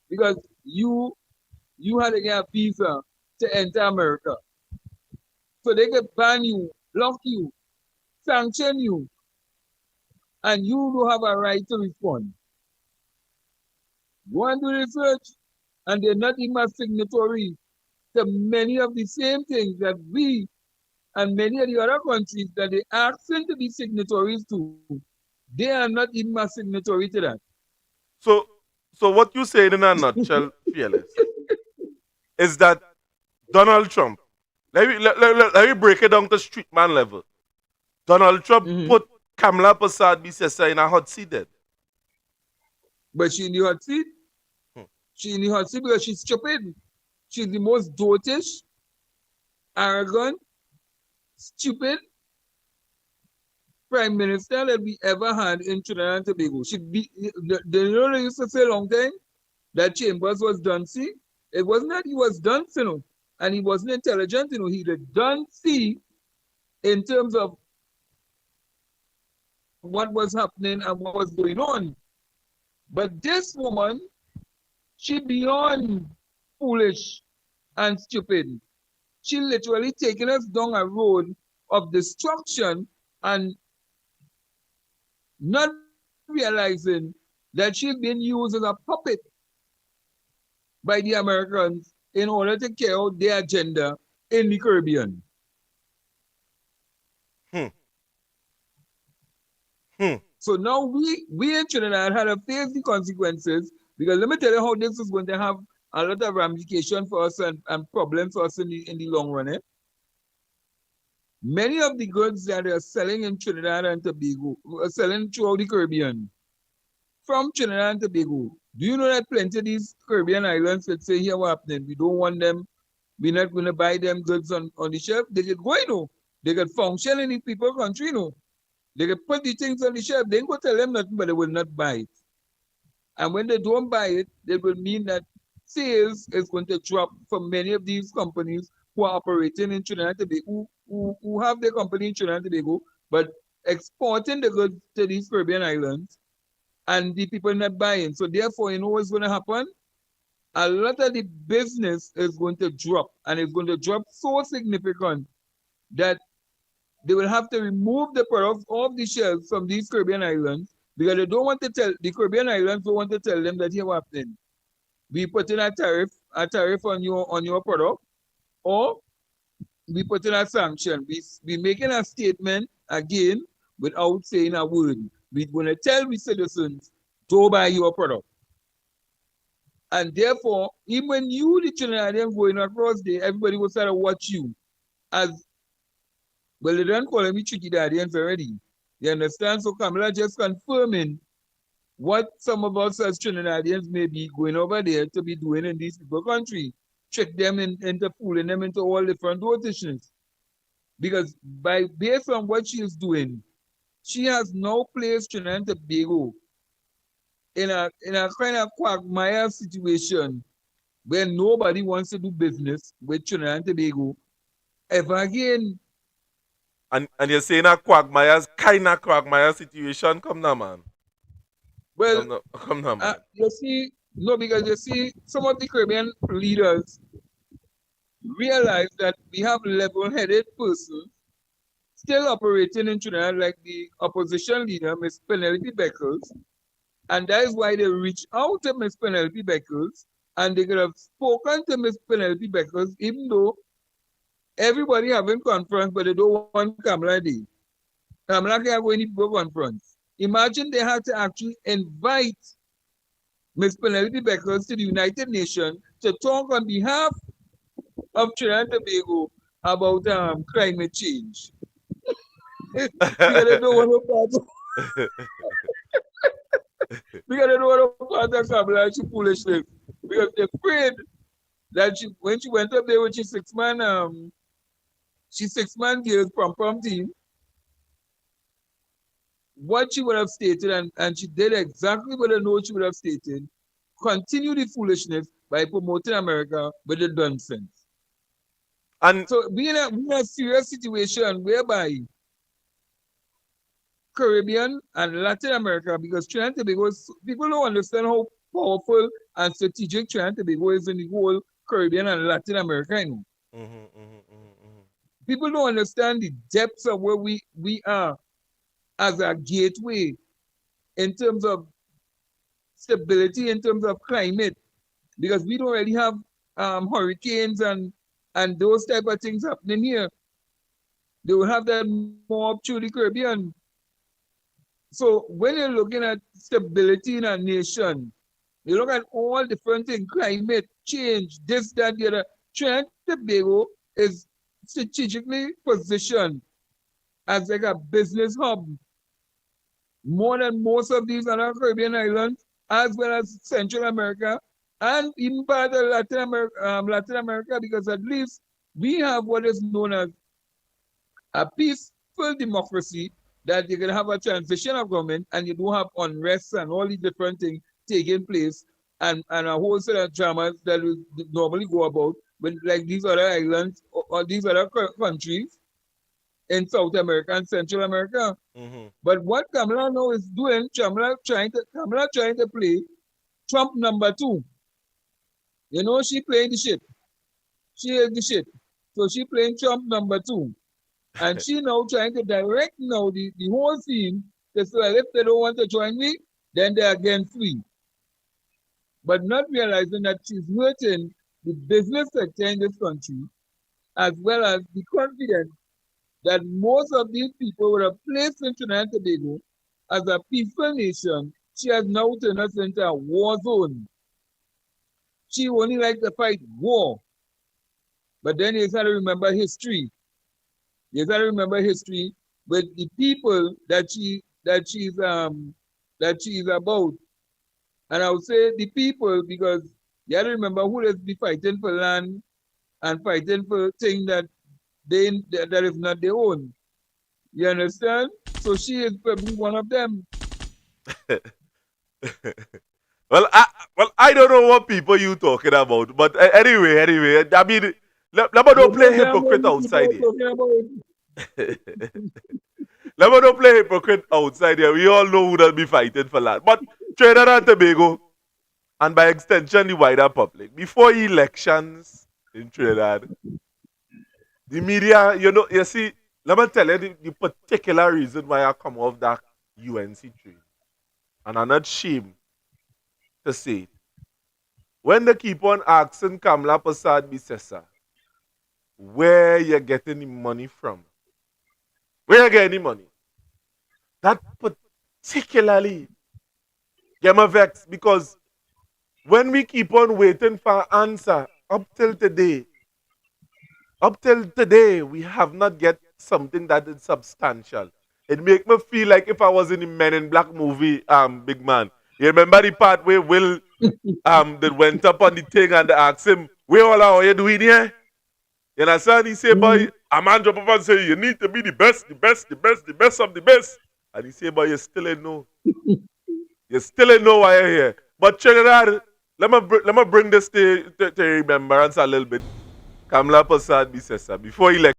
because you had to get a visa to enter America. So they could ban you, block you, sanction you, and you don't have a right to respond. Go and do research, and they're not even a signatory to many of the same things that we and many of the other countries that they asking to be signatories to. They are not even a signatory to that. So what you saying in a nutshell, Fearless, is that Donald Trump, let me break it down to street man level. Donald Trump put Kamla Persad Bissessar in a hot seat then. But she in the hot seat. She in the hot seat because she's stupid. She's the most dotish, arrogant, stupid prime minister that we ever had in Trinidad and Tobago. She be they used to say a long time that Chambers was duncy. It wasn't that he was dunce, and he wasn't intelligent, he was duncy in terms of what was happening and what was going on. But this woman, she beyond foolish and stupid. She literally taking us down a road of destruction and not realizing that she's been used as a puppet by the Americans in order to carry out their agenda in the Caribbean. So now we in Trinidad had to face the consequences, because let me tell you how this is going to have a lot of ramifications for us and problems for us in the long run. Many of the goods that are selling in Trinidad and Tobago are selling throughout the Caribbean from Trinidad and Tobago. Do you know that plenty of these Caribbean islands would say, here what happening? We don't want them. We're not going to buy them goods on the shelf. They could go, They could function in the people's country, They could put the things on the shelf. They ain't going to tell them nothing, but they will not buy it. And when they don't buy it, it will mean that sales is going to drop for many of these companies who are operating in Trinidad and Tobago, who have their company in Trinidad and Tobago, but exporting the goods to these Caribbean islands, and the people not buying. So therefore, what's going to happen? A lot of the business is going to drop, and it's going to drop so significant that they will have to remove the products off the shelves from these Caribbean islands, because they don't want to tell the Caribbean islands don't want to tell them that here what happening. We put in a tariff on your product, or we put in a sanction. We making a statement again without saying a word. We're going to tell the citizens, don't buy your product. And therefore, even when you, the Trinidadian, going across there, everybody will start to watch you as, well, they don't call them Trinidadians already. You understand? So Kamla just confirming what some of us as Trinidadians may be going over there to be doing in these people's country. Trick them into fooling them into all different dotations. Because based on what she is doing, she has now placed Trinidad and Tobago in a kind of quagmire situation where nobody wants to do business with Trinidad and Tobago ever again. And you're saying a kind of quagmire situation? Come now, man. Well, come now, man. Because you see, some of the Caribbean leaders realize that we have level-headed persons still operating in Trinidad, like the opposition leader, Ms. Penelope Beckles, And that is why they reached out to Miss Penelope Beckles, and they could have spoken to Miss Penelope Beckles, even though everybody having conference, but they don't want Kamla there. Kamla can't go any people conference. Imagine they had to actually invite Miss Penelope Beckles to the United Nations to talk on behalf of Trinidad and Tobago about climate change. Because they don't want to part because they don't want to part of Kamla foolishness. Because they're afraid that when she went up there with her six-man girls prom team, what she would have stated, and she did exactly what I know she would have stated, continue the foolishness by promoting America with the nonsense. And So we're in a serious situation whereby Caribbean and Latin America, because Trinidad and Tobago, people don't understand how powerful and strategic Trinidad and Tobago is in the whole Caribbean and Latin America. You know? People don't understand the depths of where we are as a gateway in terms of stability, in terms of climate, because we don't really have hurricanes and those type of things happening here. They will have that more up through the Caribbean. So when you're looking at stability in a nation, you look at all different things, climate change, this, that, the other. Trinidad and Tobago is strategically positioned as like a business hub more than most of these other Caribbean islands, as well as Central America, and even part of Latin America, because at least we have what is known as a peaceful democracy, that you can have a transition of government and you don't have unrest and all these different things taking place, and a whole set of dramas that will normally go about with like these other islands or these other countries in South America and Central America. But what Kamla now is doing, Kamla trying to play Trump number 2. You know, she playing the shit. She is the shit. So she playing Trump number 2. And she now trying to direct now the whole scene to say, if they don't want to join me, then they're against me. But not realizing that she's hurting the business sector in this country, as well as the confidence that most of these people would have placed in Trinidad and Tobago as a peaceful nation. She has now turned us into a war zone. She only likes to fight war. But then you got to remember history. You got to remember history with the people that she's about. And I would say the people, because you got to remember who is be fighting for land and fighting for things that is not their own. You understand? So she is probably one of them. well, I don't know what people you talking about, but anyway, I mean, let me You don't know play damn well hypocrite the people outside are here. talking about. Let me don't play hypocrite outside here. We all know who will be fighting for that. But Trinidad and Tobago, and by extension the wider public, before elections in Trinidad, the media, you see, let me tell you the particular reason why I come off that UNC train. And I'm not ashamed to say it. When they keep on asking Kamla Persad Bissessar, where you getting the money from? Where you getting the money? That particularly get me vexed, because when we keep on waiting for an answer up till today, we have not get something that is substantial. It make me feel like if I was in the Men in Black movie, Big Man. You remember the part where Will they went up on the thing and they asked him, where all are you doing here? You understand? He said, boy, a man jump up and say, you need to be the best, the best, the best, the best of the best. And he said, boy, you still ain't know. You still ain't know why you're here. But Trinidad, let me bring this to remembrance a little bit. Kamla Persad Bissessar, before election.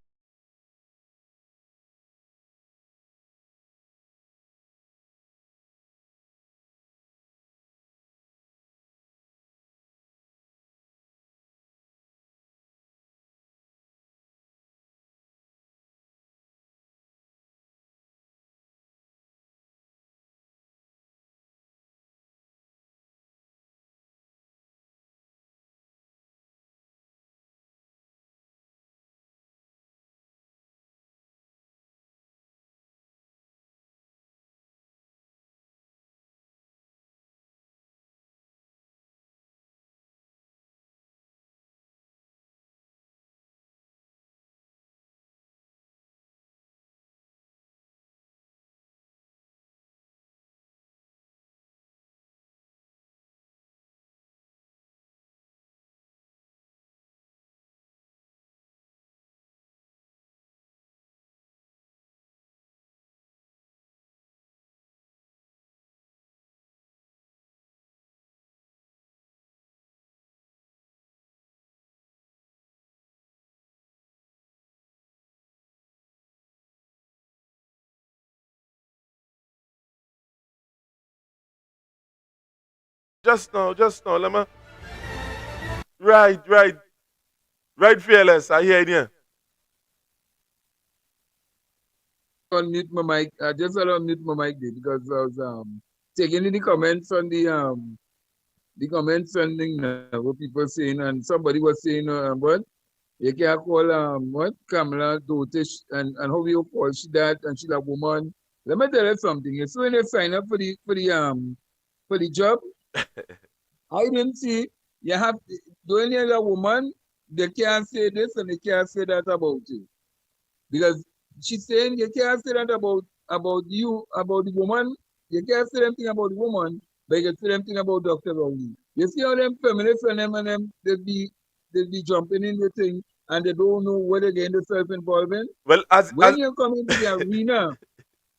Just now. Let me. Right. Right, fearless. I hear you. Unmute my mic. I just want to unmute my mic there because I was taking in the comments on the comments on what people saying, and somebody was saying what you can't call what Kamla dotish and how you call she that and she's a woman. Let me tell you something. So when you sign up for the job, I didn't see you have doing as a woman, they can't say this and they can't say that about you. Because she's saying you can't say that about you, about the woman. You can't say anything about the woman, but you can say anything about Dr. Rowley. You see how them feminists and them they be jumping in the thing and they don't know what they're getting themselves involved in. Well, as When you come into the arena,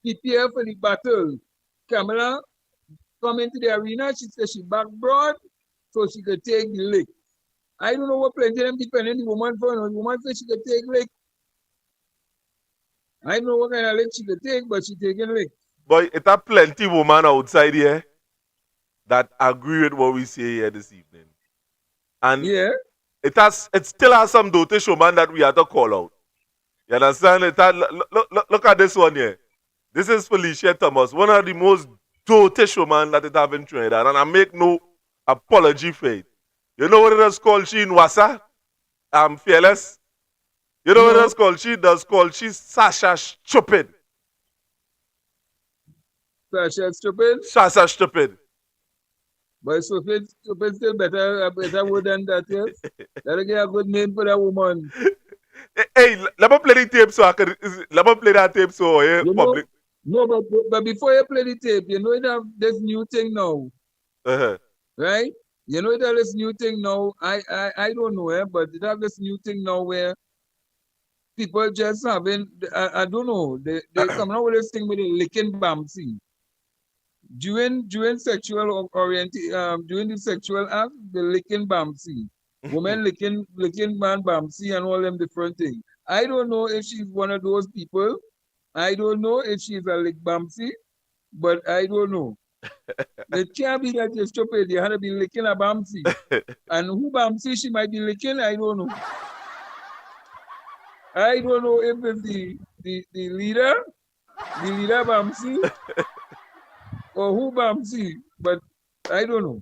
prepare for the battle. Kamala come into the arena, she says she back broad so she could take the lick. I don't know what plenty of them depending the woman for. The woman says she could take lick. I don't know what kind of lick she could take, but she taking lick. boy, it are plenty women outside here that agree with what we say here this evening. And Yeah. it still has some dotish woman that we have to call out. You understand? Look at this one here. This is Felicia Thomas, one of the most dotish women that it have in Trinidad. And I make no apology for it. You know what it is called? She in Wassa? Fearless. You know what it is called? She's Sasha Stupid. Sasha Stupid? Sasha Stupid. But stupid still better word than that, yes? That'll get a good name for that woman. Hey, let me play the tape so I can. Let me play that tape so public. But before you play the tape, you know it have this new thing now. Right? You know it have this new thing now. I don't know, but it have this new thing now where people just having, I don't know, they come out with this thing with a licking bamsi. During sexual during the sexual act, the licking bamsi. Women licking man bamsi and all them different things. I don't know if she's one of those people. I don't know if she's a lick bamsi, but I don't know. It can't be that you're stupid. You had to be licking a bamsi. And who bamsi she might be licking, I don't know. I don't know if it's the leader bamsi, or who bamsi, but I don't know.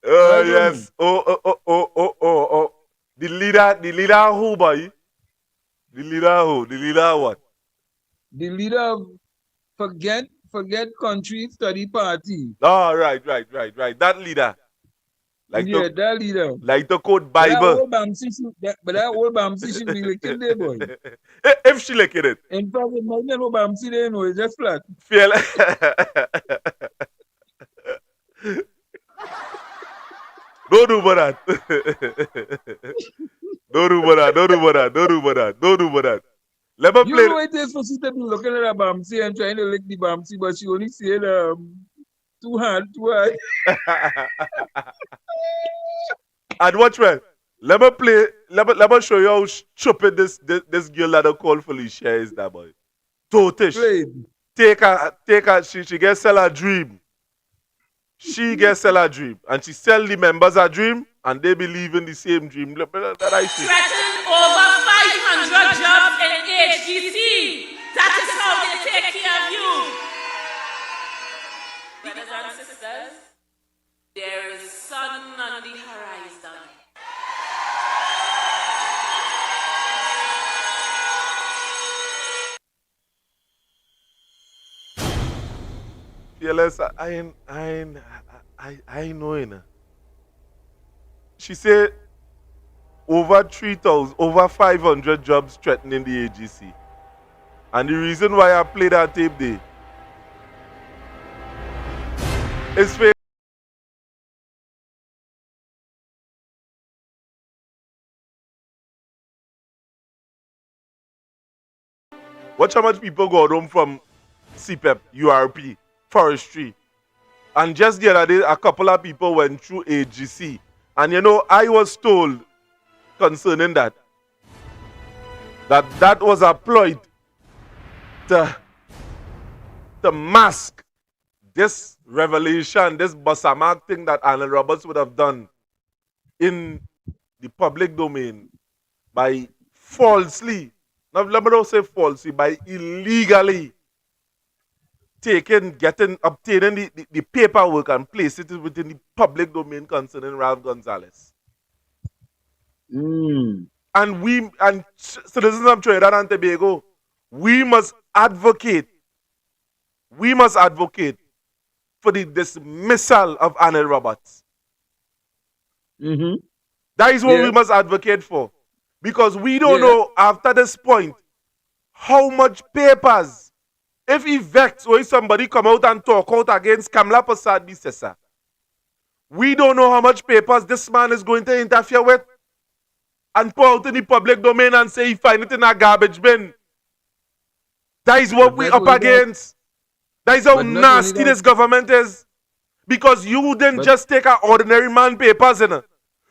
Oh yes. Oh. The leader who, boy? The leader who? The leader what? The leader of forget country study party. Oh, right. That leader. That leader. Like to quote Bible. But that old bamsi should be licking there, boy. If she licking it. In fact, it might not know bamsi there, no, it's just flat. Don't do that. Don't do that. Let me play. You know it is for she to be looking at a bamsi and trying to lick the bamsi, but she only said too hard. And watch well. Let me show you how stupid this girl that I call Felicia is, that boy. Totish. Take her, she gets sell her dream. She gets sell her dream. And she sell the members her dream, and they believe in the same dream that I see. Threatened over 500 jobs in HGC. That is how they take care of you. Brothers and sisters, there is sun on the horizon. Fearless, I know it. She said over 3,000, over 500 jobs threatening the AGC. And the reason why I play that tape there is for watch how much people go home from CPEP, URP, forestry. And just the other day, a couple of people went through AGC. And you know, I was told concerning that was a ploy to mask this revelation, this Basamak thing that Arnold Roberts would have done in the public domain by falsely, now let me not say falsely, by illegally obtaining the paperwork and place it within the public domain concerning Ralph Gonzalez. And citizens of Trinidad and Tobago, we must advocate for the dismissal of Arnold Roberts. That is what we must advocate for. Because we don't know after this point how much papers, if he vex or if somebody come out and talk out against Kamla Persad Bissessar, we don't know how much papers this man is going to interfere with and put out in the public domain and say he find it in a garbage bin. That is what we're up against. That is how nasty this government is. Because you didn't just take an ordinary man papers in it.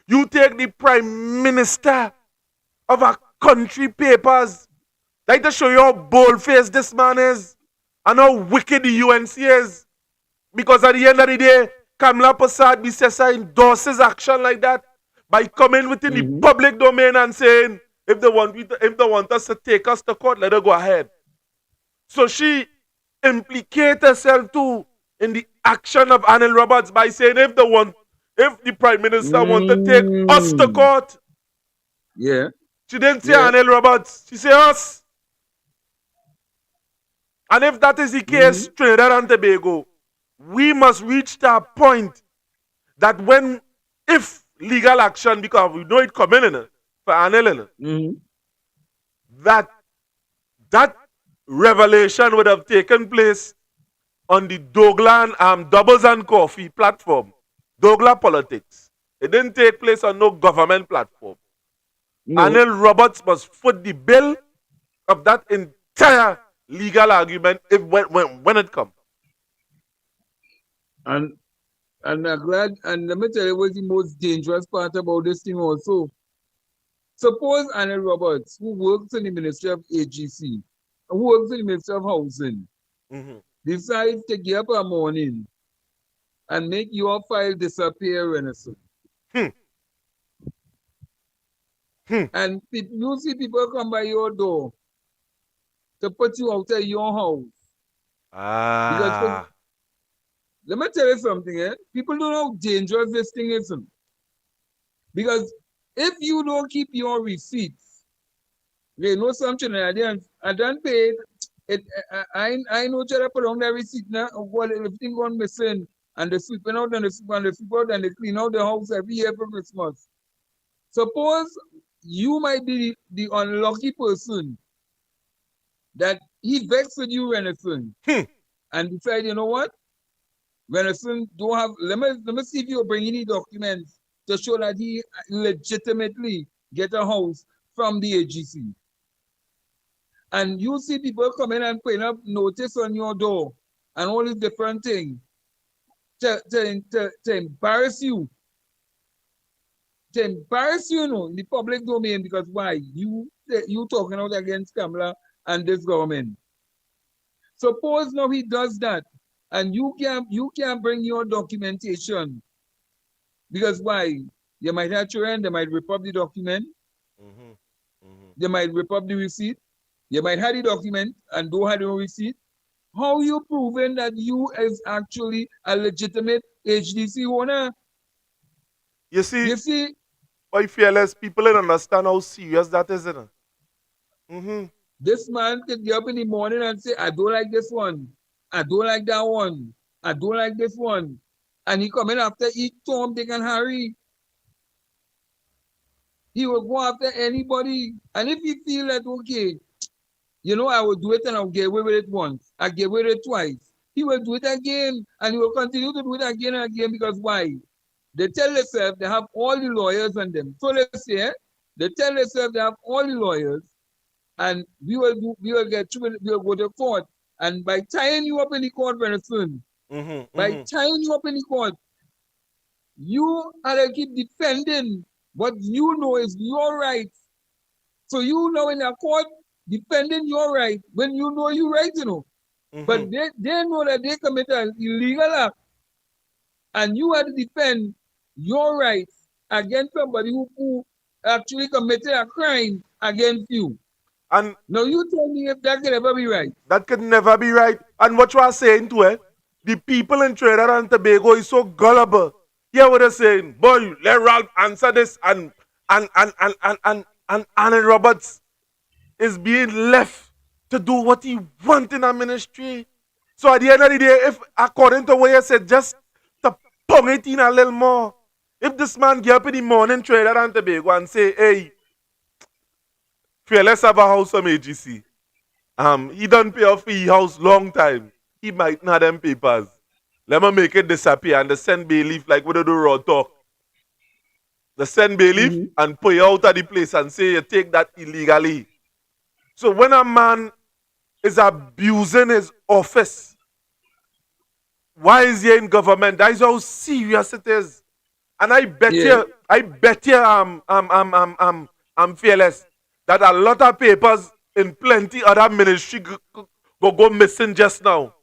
You take the prime minister of a country papers. Like to show you how bold-faced this man is and how wicked the UNC is. Because at the end of the day, Kamla Persad Bissessar endorses action like that by coming within the public domain and saying, if they want us to take us to court, let her go ahead. So she implicates herself too in the action of Arnold Roberts by saying if the Prime Minister want to take us to court. She didn't say Arnold Roberts, she said us. And if that is the case, Trinidad and Tobago, we must reach that point that if legal action, because we know it coming in for Arnold, that revelation would have taken place on the Douglas Doubles and Coffee platform, Douglas Politics. It didn't take place on no government platform. Arnold Roberts must foot the bill of that entire legal argument when it comes. And I'm glad, and let me tell you what's the most dangerous part about this thing also. Suppose Arnold Roberts, who works in the Ministry of AGC, who works in the Ministry of Housing, decides to get up a morning and make your file disappear, Renaissance. And you see people come by your door to put you out of your house. Because let me tell you something, people don't know how dangerous this thing is. Because if you don't keep your receipts, you know some Trinidadians, I don't pay it. I know you put on the receipt now, what everything gone missing, and the sweeping out and the sweep and the sweep out and they clean out the house every year for Christmas. Suppose you might be the unlucky person that he vexed with you, Renaissance, and decide, you know what? Renaissance don't have, let me see if you bring any documents to show that he legitimately get a house from the AGC. And you see people coming and putting up notice on your door and all these different things to embarrass you. To embarrass you, in the public domain, because why? You talking out against Kamla and this government. Suppose now he does that, and you can't bring your documentation, because why? You might have children, they might rip up the document, they might rip up the receipt, you might have the document and don't have the receipt. How you proving that you is actually a legitimate HDC owner? You see, by fearless people don't understand how serious that is, isn't it? This man could get up in the morning and say, I don't like this one, I don't like that one, I don't like this one. And he come in after each Tom, Dick, and Harry. He will go after anybody. And if he feel that, okay, you know, I will do it and I'll get away with it once, I get away with it twice, he will do it again, and he will continue to do it again and again, because why? They tell themselves they have all the lawyers on them. So let's say, they tell themselves they have all the lawyers, and we will go to court. And by tying you up in the court very soon, by tying you up in the court, you are to keep defending what you know is your right. So you know in a court defending your right when you know you're right, But they know that they commit an illegal act, and you have to defend your rights against somebody who actually committed a crime against you. And Now you tell me if that can ever be right. that could never be right. And what you are saying to it, the people in Trinidad and Tobago is so gullible. Hear what they're saying, boy, let Ralph answer this, and Annie Roberts is being left to do what he wants in a ministry. So at the end of the day, if according to what you said, just to pong it in a little more. If this man get up in the morning, Trinidad and Tobago, and say, hey, let's have a house from AGC. He done pay off his house long time. He might not have them papers. Let me make it disappear and the send bailiff like we do raw talk. The send bailiff and put you out of the place and say you take that illegally. So when a man is abusing his office, why is he in government? That is how serious it is. And I bet Yeah. I'm fearless that a lot of papers in plenty other ministry go missing just now.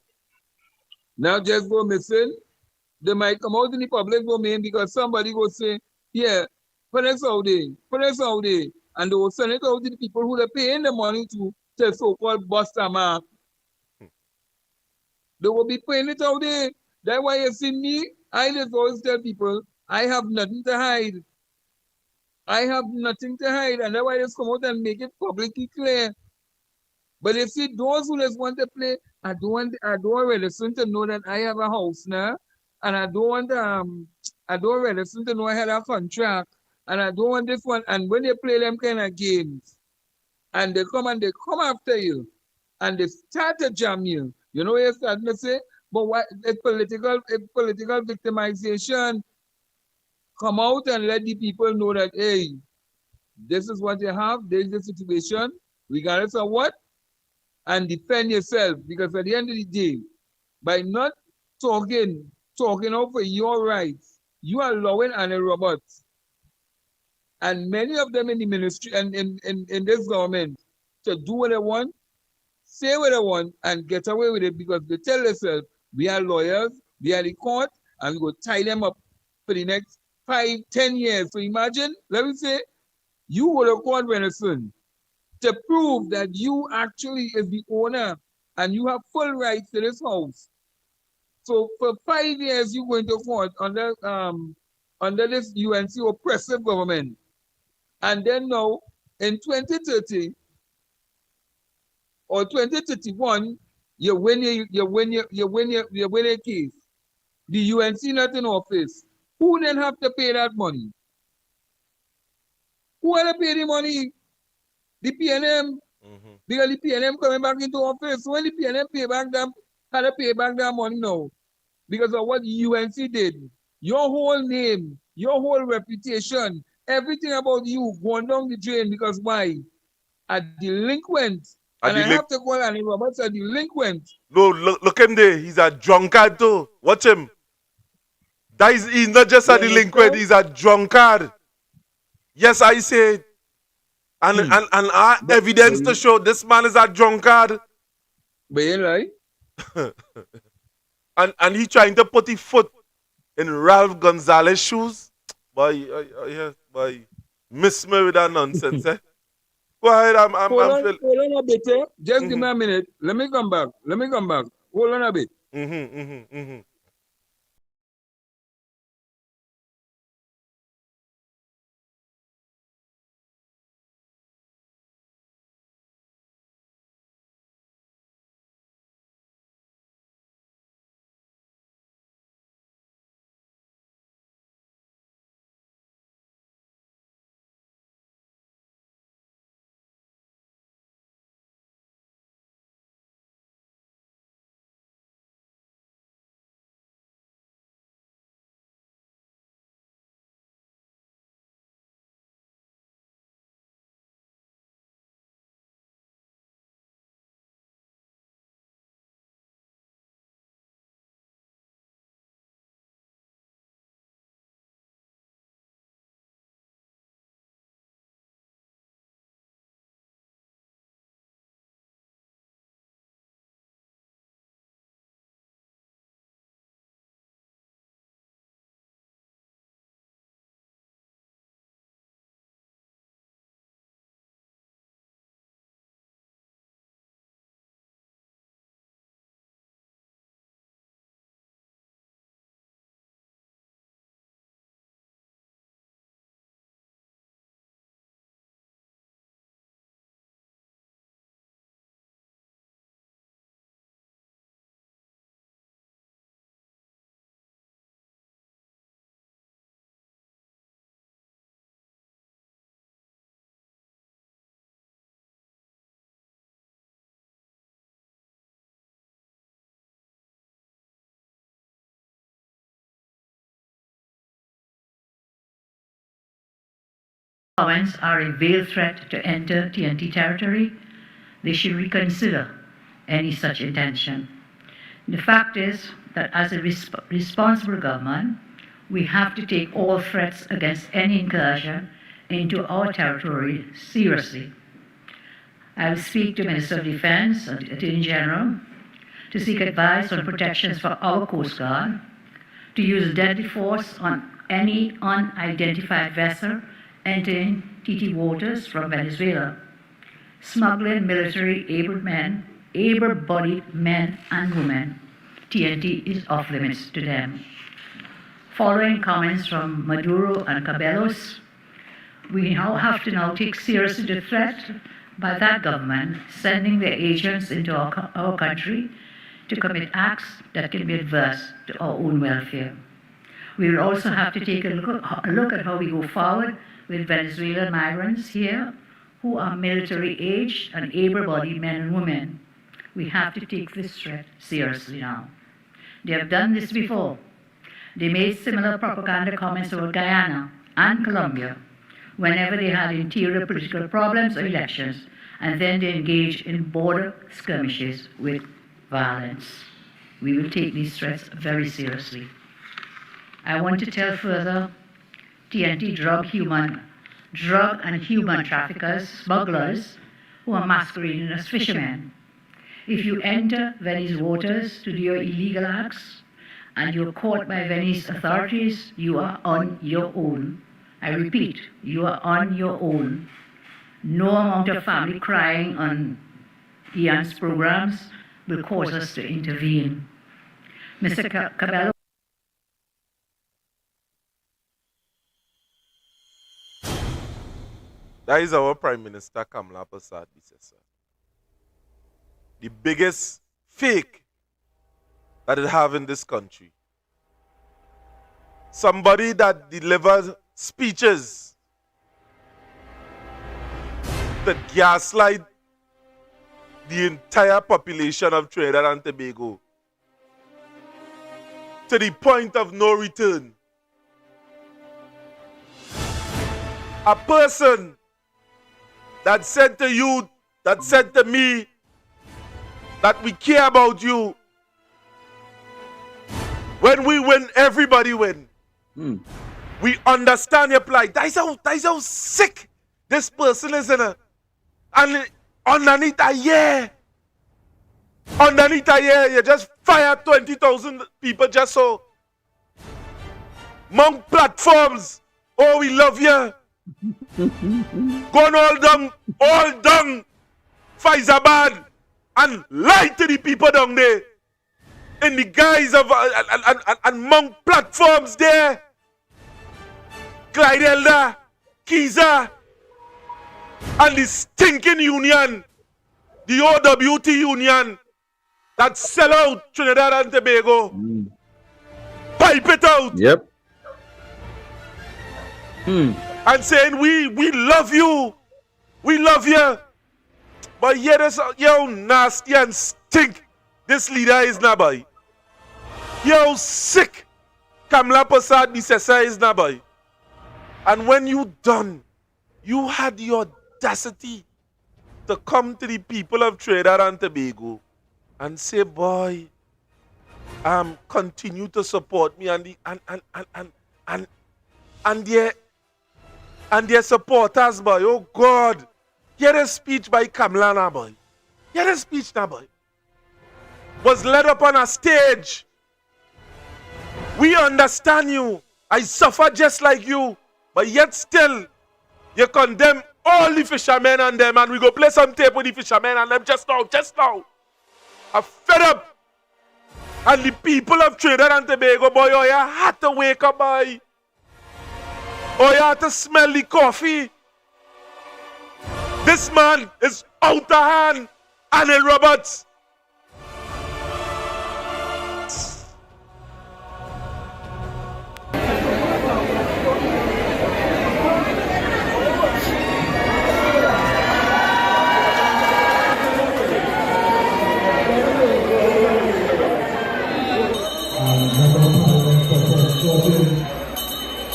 Now just go missing. They might come out in the public domain because somebody will say, yeah, put us out there, put us out there. And they will send it out to the people who they're paying the money to so-called bust a mark. They will be paying it out there. That's why you see me, I just always tell people, I have nothing to hide. I have nothing to hide. And that's why I just come out and make it publicly clear. But you see, those who just want to play, I don't want listen to know that I have a house now. And I don't want listen to know I had a contract. And I don't want this one. And when they play them kind of games, and they come after you, and they start to jam you. You know what you start to say? But what it's political victimization. Come out and let the people know that hey, this is what you have, this is the situation, regardless of what, and defend yourself. Because at the end of the day, by not talking out for your rights, you are allowing Annie Roberts and many of them in the ministry and in this government to do what they want, say what they want, and get away with it because they tell themselves, we are lawyers, we are the court, and we go tie them up for the next 5, 10 years. So imagine, let me say, you go to court very soon to prove that you actually is the owner and you have full rights to this house. So for 5 years you go into court under this UNC oppressive government. And then now in 2030 or 2031, you win your case. The UNC not in office. Who then have to pay that money? Who will pay the money? The PNM. Because the PNM coming back into office. So when the PNM had to pay back that money now because of what UNC did. Your whole name, your whole reputation, everything about you going down the drain because why? A delinquent. And I have to call Annie Roberts a delinquent. No, look him there. He's a drunkard too. Watch him. He's not just a delinquent, he's a drunkard. Yes, I say it. And our evidence to show this man is a drunkard. But you right. and he trying to put his foot in Ralph Gonzalez's shoes. Boy, yes, boy. Miss me with that nonsense, eh? Go ahead, Hold on a bit, eh? Just give me a minute. Let me come back. Hold on a bit. Comments are a veiled threat to enter TNT territory, they should reconsider any such intention. The fact is that as a responsible government, we have to take all threats against any incursion into our territory seriously. I will speak to Minister of Defense and Attorney General to seek advice on protections for our Coast Guard, to use deadly force on any unidentified vessel entering TT waters from Venezuela. Smuggling military able-bodied men and women, TNT is off limits to them. Following comments from Maduro and Cabellos, we now have to take seriously the threat by that government sending their agents into our country to commit acts that can be adverse to our own welfare. We will also have to take a look at how we go forward with Venezuelan migrants here who are military aged and able-bodied men and women. We have to take this threat seriously now. They have done this before. They made similar propaganda comments about Guyana and Colombia whenever they had interior political problems or elections, and then they engaged in border skirmishes with violence. We will take these threats very seriously. I want to tell further TNT drug and human traffickers, smugglers, who are masquerading as fishermen. If you enter Venice waters to do your illegal acts and you're caught by Venice authorities, you are on your own. I repeat, you are on your own. No amount of family crying on Ian's programs will cause us to intervene. Mr. Cabello. That is our Prime Minister, Kamla Persad Bissessar. The biggest fake that it have in this country. Somebody that delivers speeches that gaslight the entire population of Trinidad and Tobago to the point of no return. A person that said to you, that said to me, that we care about you. When we win, everybody win. We understand your plight. That is how sick this person is in and underneath a year, you just fire 20,000 people just so. Among platforms, oh, we love you. Gone all down, Faizabad, and lie to the people down there. In the guise of, and among platforms there, Clyde Elder, Kiza, and the stinking union, the OWT union, that sell out Trinidad and Tobago. Pipe it out. Yep. And saying, we love you. We love you. But yet, yo, nasty and stink this leader is now, boy. Yo, sick Kamla Persad Bissessar is now, boy. And when you done, you had the audacity to come to the people of Trinidad and Tobago and say, boy, continue to support me and their supporters, boy. Oh God. Hear a speech by Kamla now, boy. Hear a speech now, boy. Was led up on a stage. We understand you. I suffer just like you. But yet still, you condemn all the fishermen and them, and we go play some tape with the fishermen and them just now. I'm fed up. And the people of Trinidad and Tobago, boy, oh, you had to wake up, boy. Oh, you had to smell the coffee. This man is out of hand. Anil Roberts.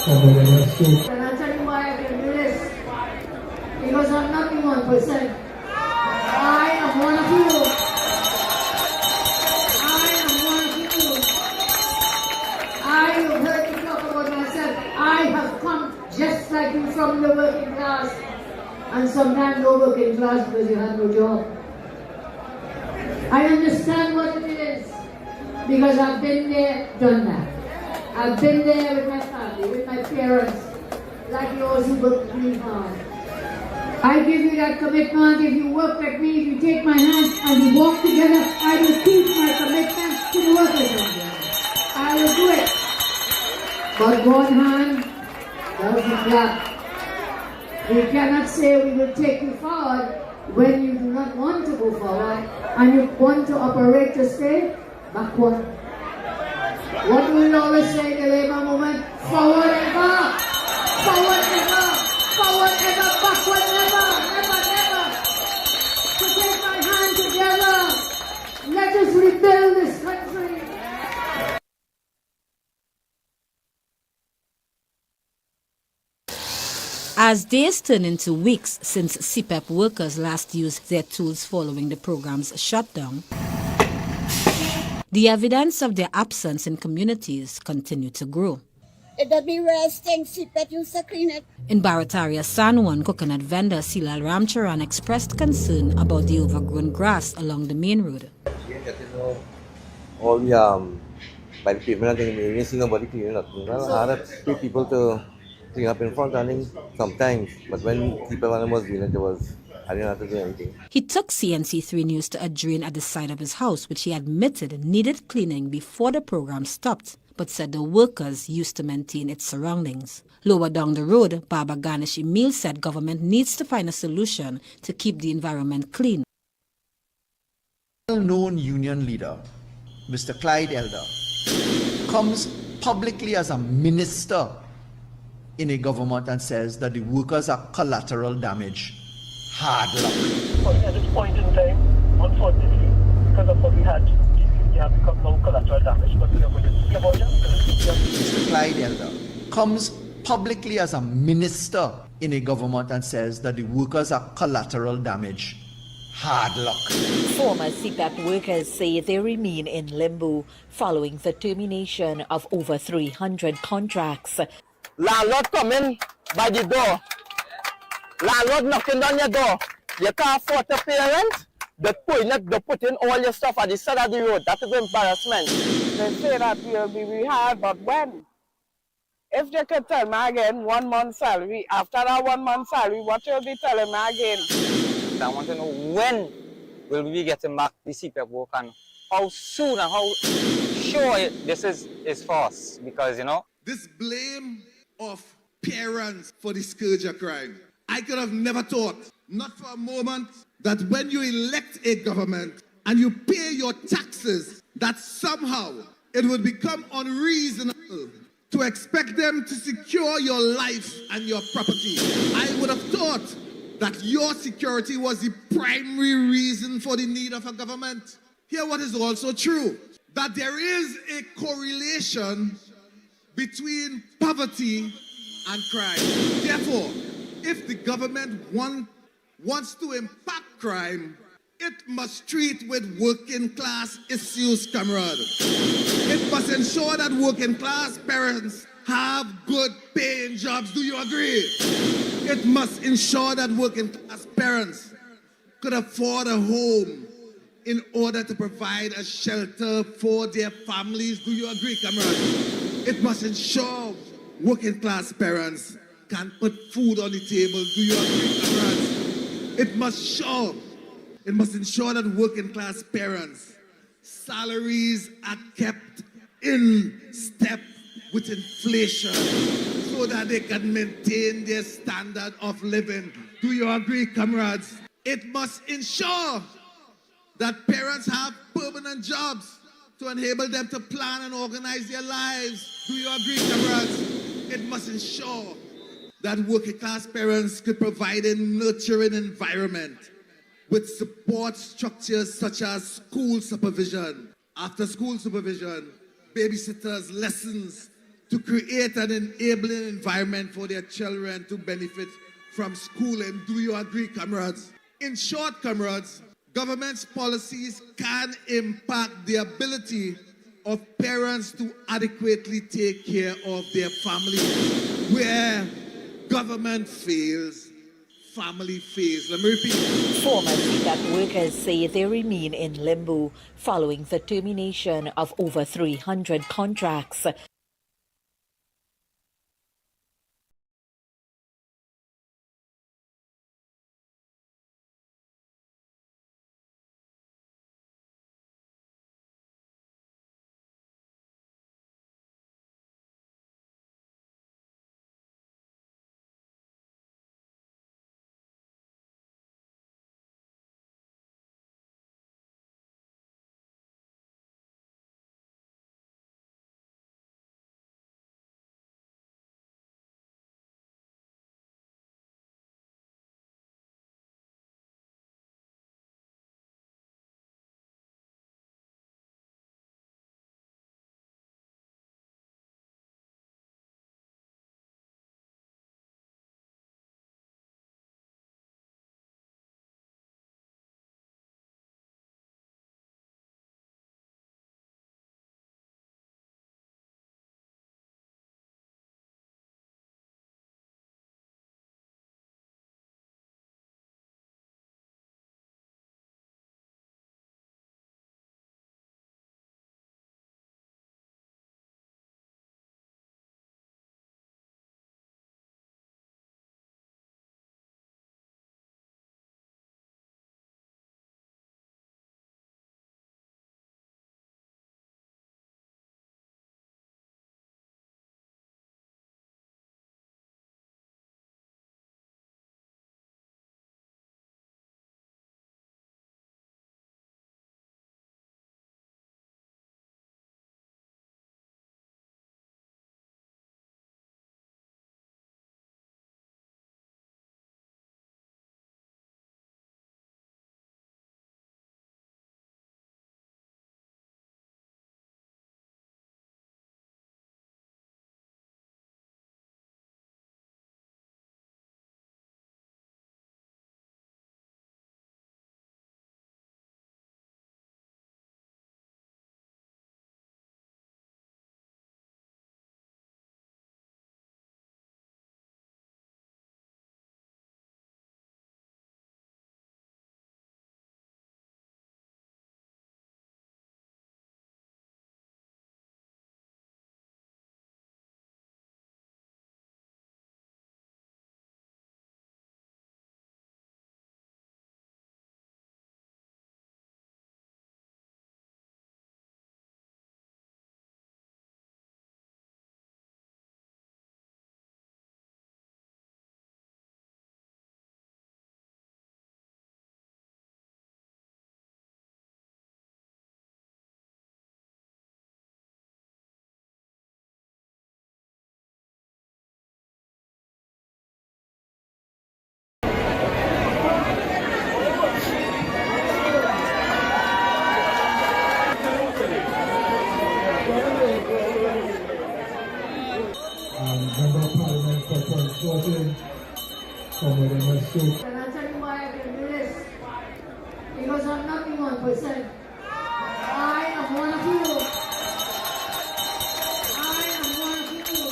And I'll tell you why I can do this. 100%. I am one of you. I am one of you. You've heard me talk about myself. I have come just like you from the working class. And sometimes no working class because you have no job. I understand what it is because I've been there, done that. I've been there with my family, with my parents, like yours who worked really hard. I give you that commitment. If you work like me, if you take my hand and we walk together, I will keep my commitment to the workers out there. I will do it. But one hand doesn't clap. We cannot say we will take you forward when you do not want to go forward and you want to operate to stay backward. What do we always say in the labor movement? Forward ever! Forward ever! Forward ever! Backward never! Never, never! So take my hand together. Let us rebuild this country. As days turn into weeks since CPEP workers last used their tools following the program's shutdown, the evidence of their absence in communities continue to grow. It'll be resting, CPEP used to clean it. In Barataria, San Juan, coconut vendor Silal Ramcharan expressed concern about the overgrown grass along the main road. All the by the pavement, I think we didn't see nobody cleaning up. I had to pay people to clean up in front, I think, sometimes. But when people was doing it, I didn't have to do anything. He took CNC3 News to a drain at the side of his house, which he admitted needed cleaning before the program stopped, but said the workers used to maintain its surroundings. Lower down the road, Baba Ganesh Emil said government needs to find a solution to keep the environment clean. Well-known union leader, Mr. Clyde Elder, comes publicly as a minister in a government and says that the workers are collateral damage. Hard luck. At this point in time, unfortunately, because of what we had become now collateral damage, but we are going to see about that. Mr. Clyde Elder comes publicly as a minister in a government and says that the workers are collateral damage. Hard luck. Former CPEP workers say they remain in limbo following the termination of over 300 contracts. Landlord coming by the door. Landlord knocking on your door. You can't afford to pay rent. They put in all your stuff at the side of the road. That is embarrassment. They say that will be rehard, but when? If they could tell me again 1 month salary, after that 1 month salary, what you'll be telling me again? I want to know when will we be getting back the CPEP work and how soon and how sure this is for us, because this blame of parents for the scourge of crime. I could have never thought, not for a moment, that when you elect a government and you pay your taxes, that somehow it would become unreasonable to expect them to secure your life and your property. I would have thought that your security was the primary reason for the need of a government. Here, what is also true, that there is a correlation between poverty and crime. Therefore, if the government wants to impact crime, it must treat with working class issues, comrade. It must ensure that working class parents have good paying jobs. Do you agree? It must ensure that working class parents could afford a home in order to provide a shelter for their families. Do you agree, comrade? It must ensure working class parents can put food on the table. Do you agree, comrades? It must ensure that working class parents' salaries are kept in step with inflation so that they can maintain their standard of living. Do you agree, comrades? It must ensure that parents have permanent jobs to enable them to plan and organize their lives. Do you agree, comrades? It must ensure that working class parents could provide a nurturing environment with support structures such as school supervision, after school supervision, babysitters, lessons, to create an enabling environment for their children to benefit from schooling. Do you agree, comrades? In short, comrades, government's policies can impact the ability of parents to adequately take care of their families. Where government fails, family fails. Let me repeat. Former CPAP workers say they remain in limbo following the termination of over 300 contracts. And I'll tell you why I can do this. Because I'm not the 1%. I am one of you. I am one of you.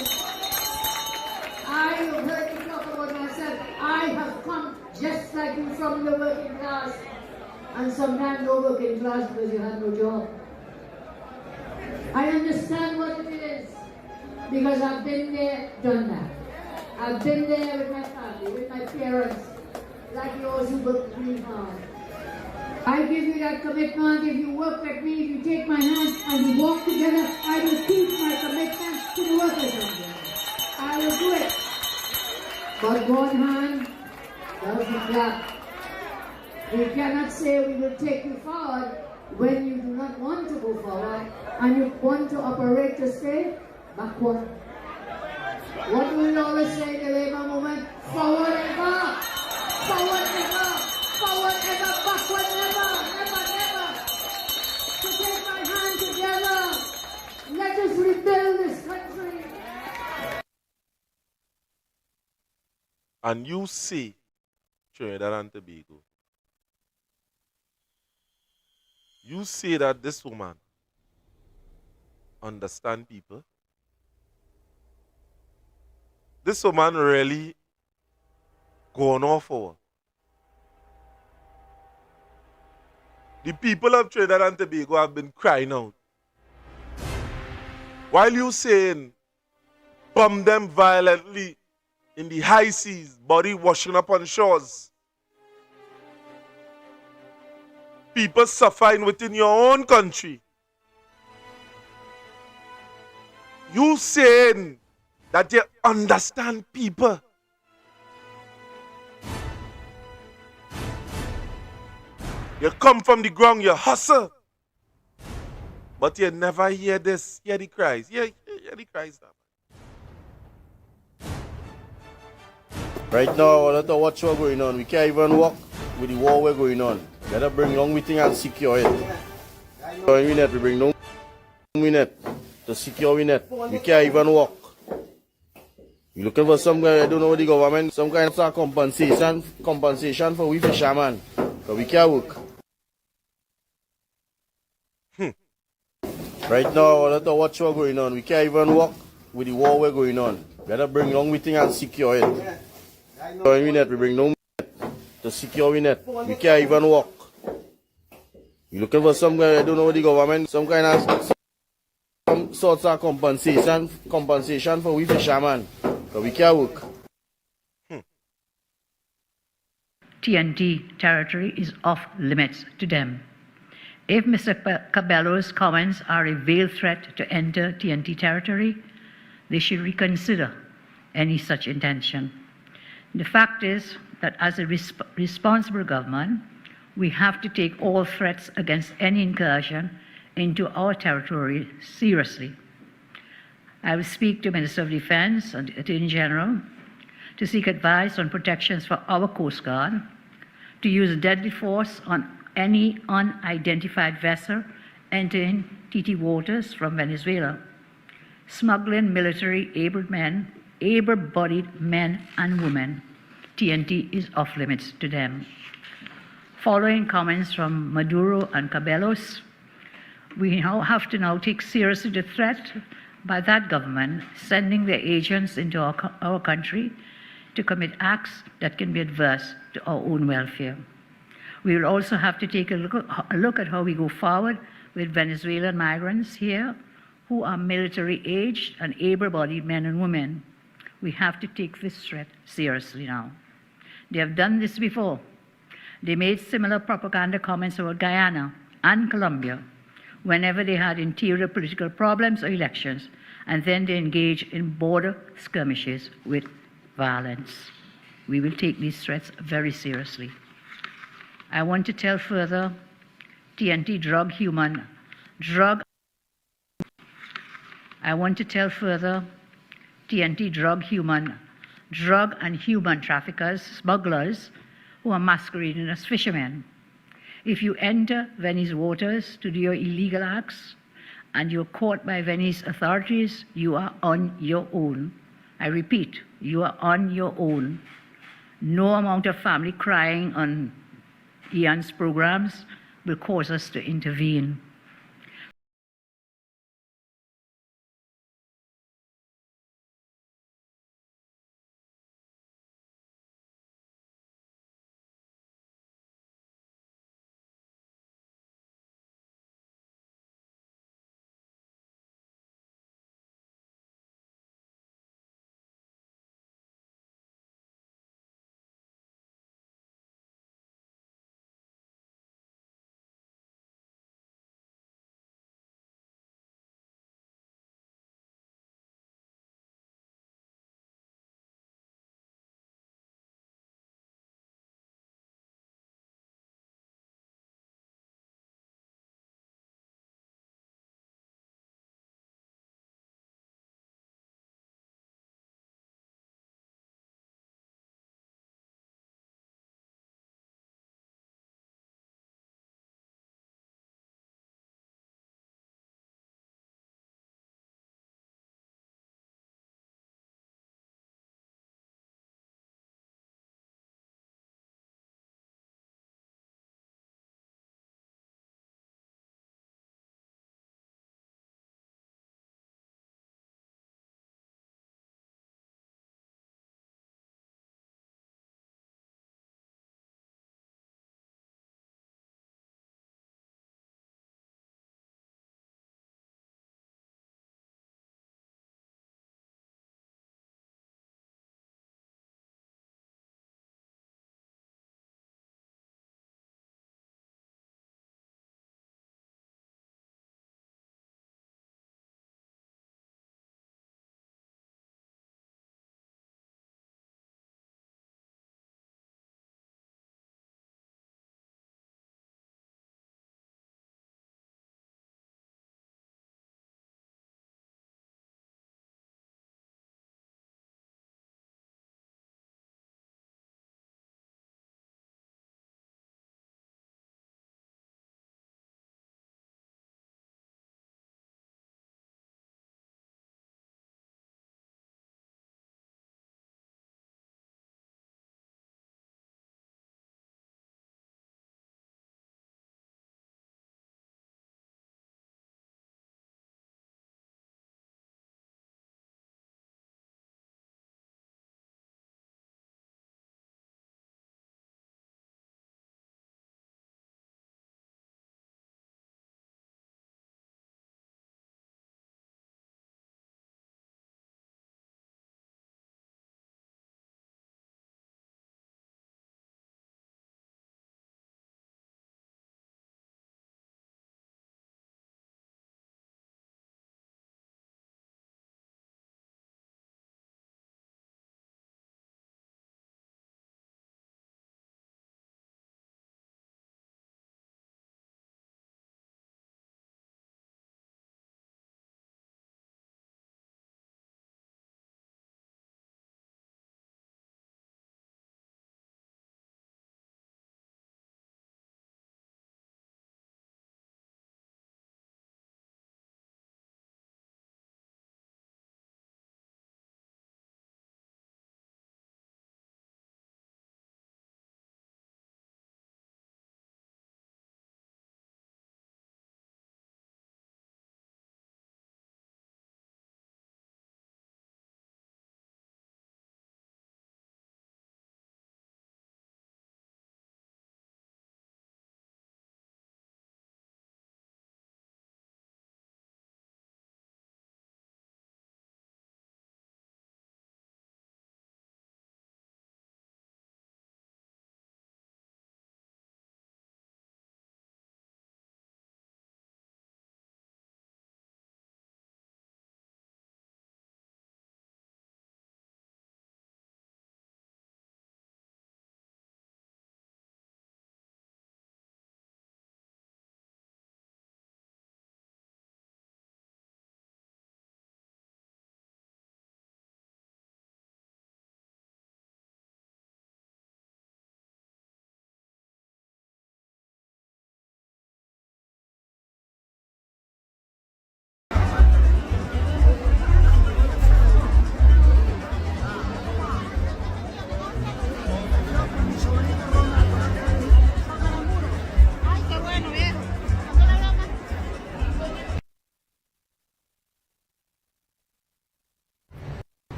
I have heard you talk about myself. I have come just like you from the working class. And sometimes no working class because you have no job. I understand what it is. Because I've been there, done that. I've been there with my family, with my parents, like yours who worked really hard. I give you that commitment. If you work like me, if you take my hand and we walk together, I will keep my commitment to the workers out there. I will do it. But one hand doesn't clap. We cannot say we will take you forward when you do not want to go forward and you want to operate to stay backward. What do we always say in the labor movement? Forward ever! Forward ever! Forward ever! Backward never! Never, never! So take my hand together. Let us rebuild this country. And you see Trinidad and Tobago You say that this woman understand people? This woman really gone off for her. The people of Trinidad and Tobago have been crying out. While you saying bomb them violently in the high seas, body washing up on shores, people suffering within your own country. You saying that you understand people. You come from the ground, you hustle. But you never hear this, hear the cries. Hear the cries now. Right now, I don't know what's going on. We can't even walk with the war we're going on. We gotta bring long with and secure it. So we bring long with to secure it. We can't even walk. We're looking for some guy, I don't know the government, some kind of compensation for we fishermen. But we can't work. Right now, I don't know what's going on. We can't even walk with the war we're going on. We gotta bring long with and secure it. So we bring long to secure it. We can't even walk. We're looking for some guy, I don't know the government, some kind of some sorts of compensation for we fishermen. But we can't work. TNT territory is off limits to them. If Mr. Cabello's comments are a veiled threat to enter TNT territory, they should reconsider any such intention. The fact is that as a responsible government, we have to take all threats against any incursion into our territory seriously. I will speak to Minister of Defense and the Attorney General to seek advice on protections for our Coast Guard, to use deadly force on any unidentified vessel entering TT waters from Venezuela. Smuggling military able-bodied men and women, TNT is off limits to them. Following comments from Maduro and Cabellos, we now have to take seriously the threat by that government sending their agents into our country to commit acts that can be adverse to our own welfare. We will also have to take a look at how we go forward with Venezuelan migrants here who are military aged and able-bodied men and women. We have to take this threat seriously now. They have done this before. They made similar propaganda comments about Guyana and Colombia whenever they had interior political problems or elections, and then they engage in border skirmishes with violence. We will take these threats very seriously. I want to tell further TNT drug and human traffickers, smugglers, who are masquerading as fishermen. If you enter Venice waters to do your illegal acts and you're caught by Venice authorities, you are on your own. I repeat, you are on your own. No amount of family crying on Ian's programs will cause us to intervene.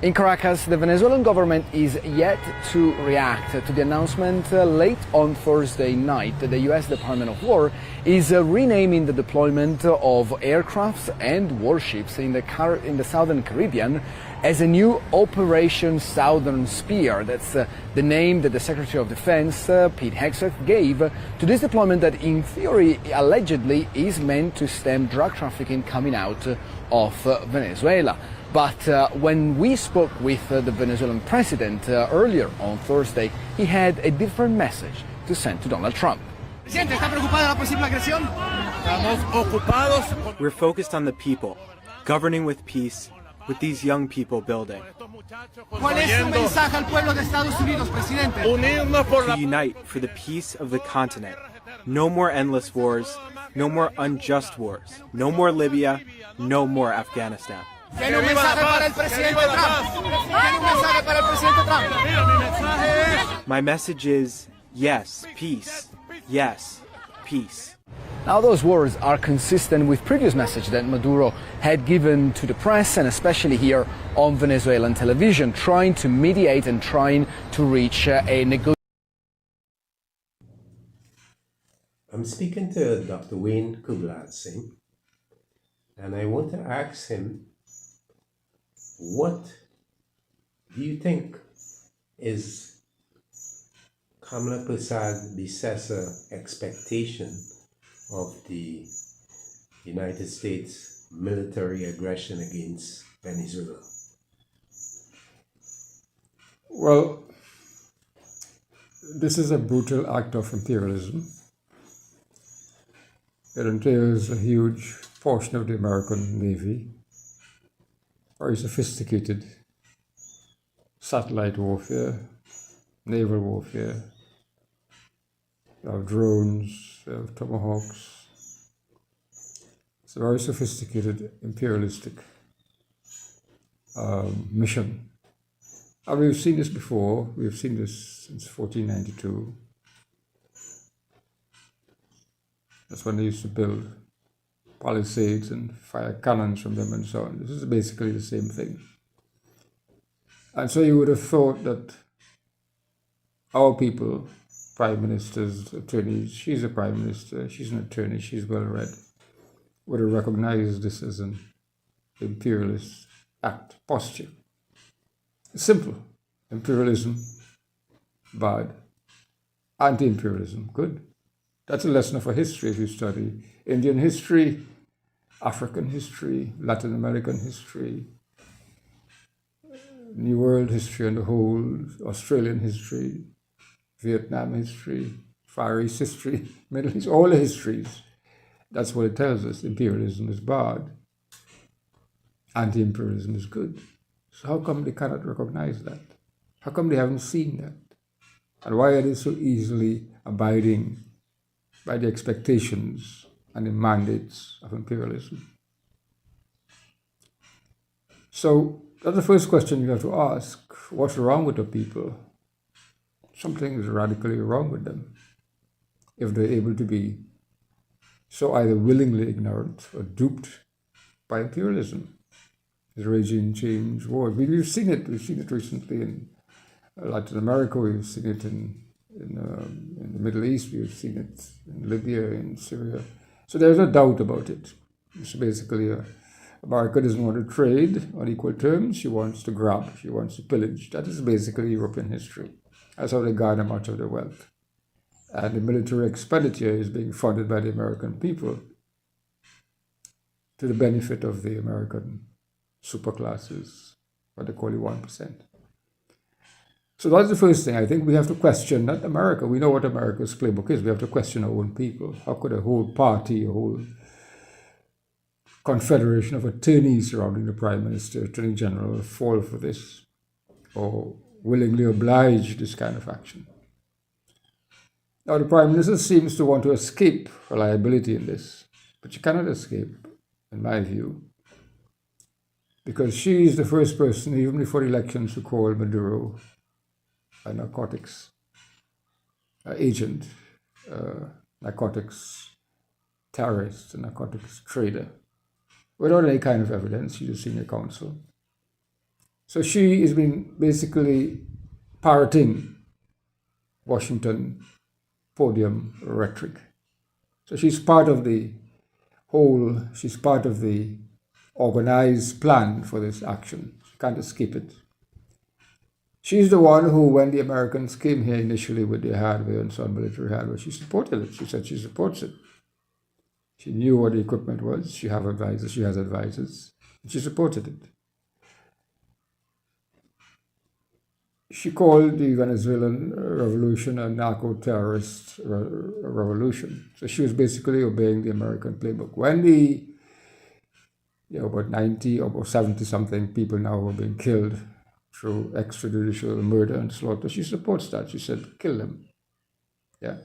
In Caracas, the Venezuelan government is yet to react to the announcement late on Thursday night that the U.S. Department of War is renaming the deployment of aircrafts and warships in the Southern Caribbean as a new Operation Southern Spear. That's the name that the Secretary of Defense, Pete Hegseth, gave to this deployment that in theory allegedly is meant to stem drug trafficking coming out of Venezuela. But when we spoke with the Venezuelan president earlier on Thursday, he had a different message to send to Donald Trump. We're focused on the people, governing with peace, with these young people building. To unite for the peace of the continent. No more endless wars, no more unjust wars, no more Libya, no more Afghanistan. My message is yes, peace. Yes, peace. Now those words are consistent with previous message that Maduro had given to the press and especially here on Venezuelan television, trying to mediate and trying to reach a negotiation. I'm speaking to Dr. Wayne Kublat-Singh, and I want to ask him, what do you think is Kamla Persad Bissessar expectation of the United States military aggression against Venezuela? Well, this is a brutal act of imperialism. It entails a huge portion of the American Navy, very sophisticated satellite warfare, naval warfare. You have drones, you have tomahawks. It's a very sophisticated imperialistic mission. And we've seen this before. We've seen this since 1492. That's when they used to build palisades and fire cannons from them and so on. This is basically the same thing. And so you would have thought that our people, prime ministers, attorneys, she's a prime minister, she's an attorney, she's well read, would have recognized this as an imperialist act, posture. It's simple. Imperialism, bad. Anti-imperialism, good. That's a lesson of our history if you study Indian history, African history, Latin American history, New World history on the whole, Australian history, Vietnam history, Far East history, Middle East, all the histories. That's what it tells us. Imperialism is bad. Anti-imperialism is good. So how come they cannot recognize that? How come they haven't seen that? And why are they so easily abiding by the expectations and the mandates of imperialism? So that's the first question you have to ask. What's wrong with the people? Something is radically wrong with them if they're able to be so either willingly ignorant or duped by imperialism. The regime change war. We've seen it. We've seen it recently in Latin America. We've seen it in the Middle East. We've seen it in Libya, in Syria. So there's no doubt about it. So basically, America doesn't want to trade on equal terms. She wants to grab. She wants to pillage. That is basically European history. That's how they garner much of their wealth. And the military expenditure is being funded by the American people to the benefit of the American superclasses, what they call the 1%. So that's the first thing. I think we have to question, not America. We know what America's playbook is. We have to question our own people. How could a whole party, a whole confederation of attorneys surrounding the Prime Minister, Attorney General, fall for this or willingly oblige this kind of action? Now, the Prime Minister seems to want to escape liability in this, but she cannot escape, in my view, because she is the first person, even before the elections, to call Maduro a narcotics agent, narcotics terrorist, a narcotics trader, without any kind of evidence. She's a senior counsel. So she has been basically parroting Washington podium rhetoric. So she's part of the she's part of the organized plan for this action. She can't escape it. She's the one who, when the Americans came here initially with their hardware and some military hardware, she supported it. She said she supports it. She knew what the equipment was. She has advisors. And she supported it. She called the Venezuelan revolution a narco-terrorist revolution. So she was basically obeying the American playbook. When about 90 or 70 something people now were being killed through extrajudicial murder and slaughter, she supports that. She said, kill them. Yeah.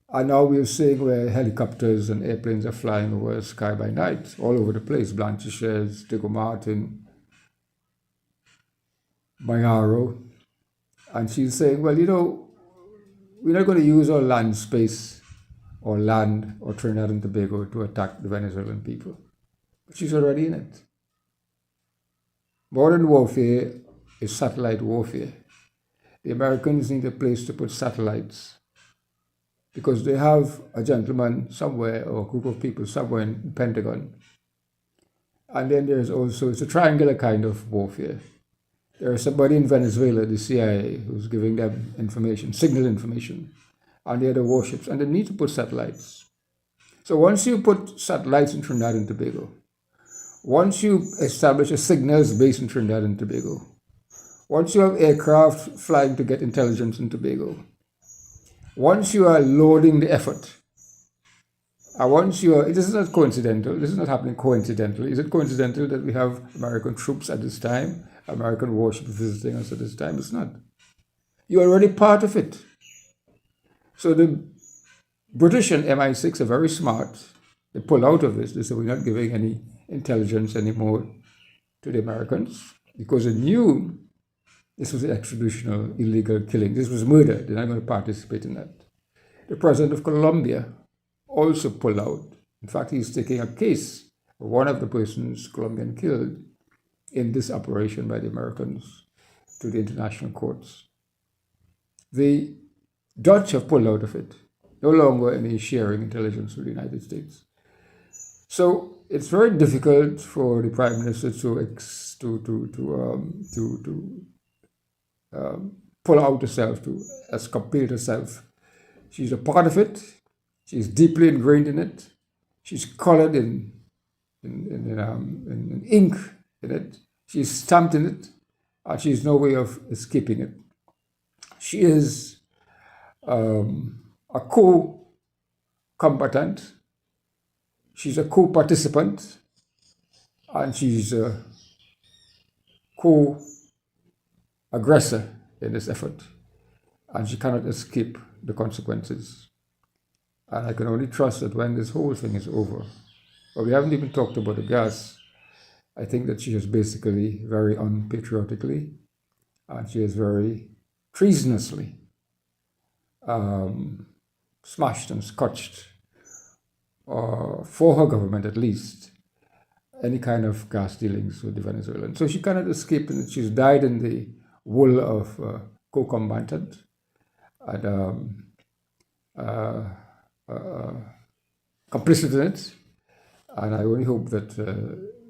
And now we're seeing where helicopters and airplanes are flying over the sky by night, all over the place. Blanchisseuse, Diego Martin, Mayaro. And she's saying, well, we're not going to use our land space or land or Trinidad and Tobago to attack the Venezuelan people. But she's already in it. Modern warfare is satellite warfare. The Americans need a place to put satellites because they have a gentleman somewhere or a group of people somewhere in the Pentagon. And then there's also, it's a triangular kind of warfare. There is somebody in Venezuela, the CIA, who's giving them information, signal information, on the other warships, and they need to put satellites. So once you put satellites in Trinidad and Tobago, once you establish a signals base in Trinidad and Tobago, once you have aircraft flying to get intelligence in Tobago, once you are loading the effort, and once you are, this is not coincidental, this is not happening coincidentally. Is it coincidental that we have American troops at this time, American warships visiting us at this time? It's not. You're already part of it. So the British and MI6 are very smart. They pull out of this. They say, we're not giving any intelligence anymore to the Americans because they knew this was an extraditional illegal killing. This was murder. They're not going to participate in that. The president of Colombia also pulled out. In fact, he's taking a case for one of the persons Colombian killed in this operation by the Americans to the international courts. The Dutch have pulled out of it. No longer any sharing intelligence with the United States. So it's very difficult for the Prime Minister to pull out herself, to exculpate herself. She's a part of it. She's deeply ingrained in it. She's colored in ink in it. She's stamped in it, and she's no way of escaping it. She is a co-combatant. She's a co-participant, and she's a co-aggressor in this effort, and she cannot escape the consequences. And I can only trust that when this whole thing is over, but we haven't even talked about the gas, I think that she has basically very unpatriotically, and she has very treasonously smashed and scotched, for her government at least, any kind of gas dealings with the Venezuelans. So she cannot escape, and she's died in the wool of co-combatant and complicit in it. And I only hope that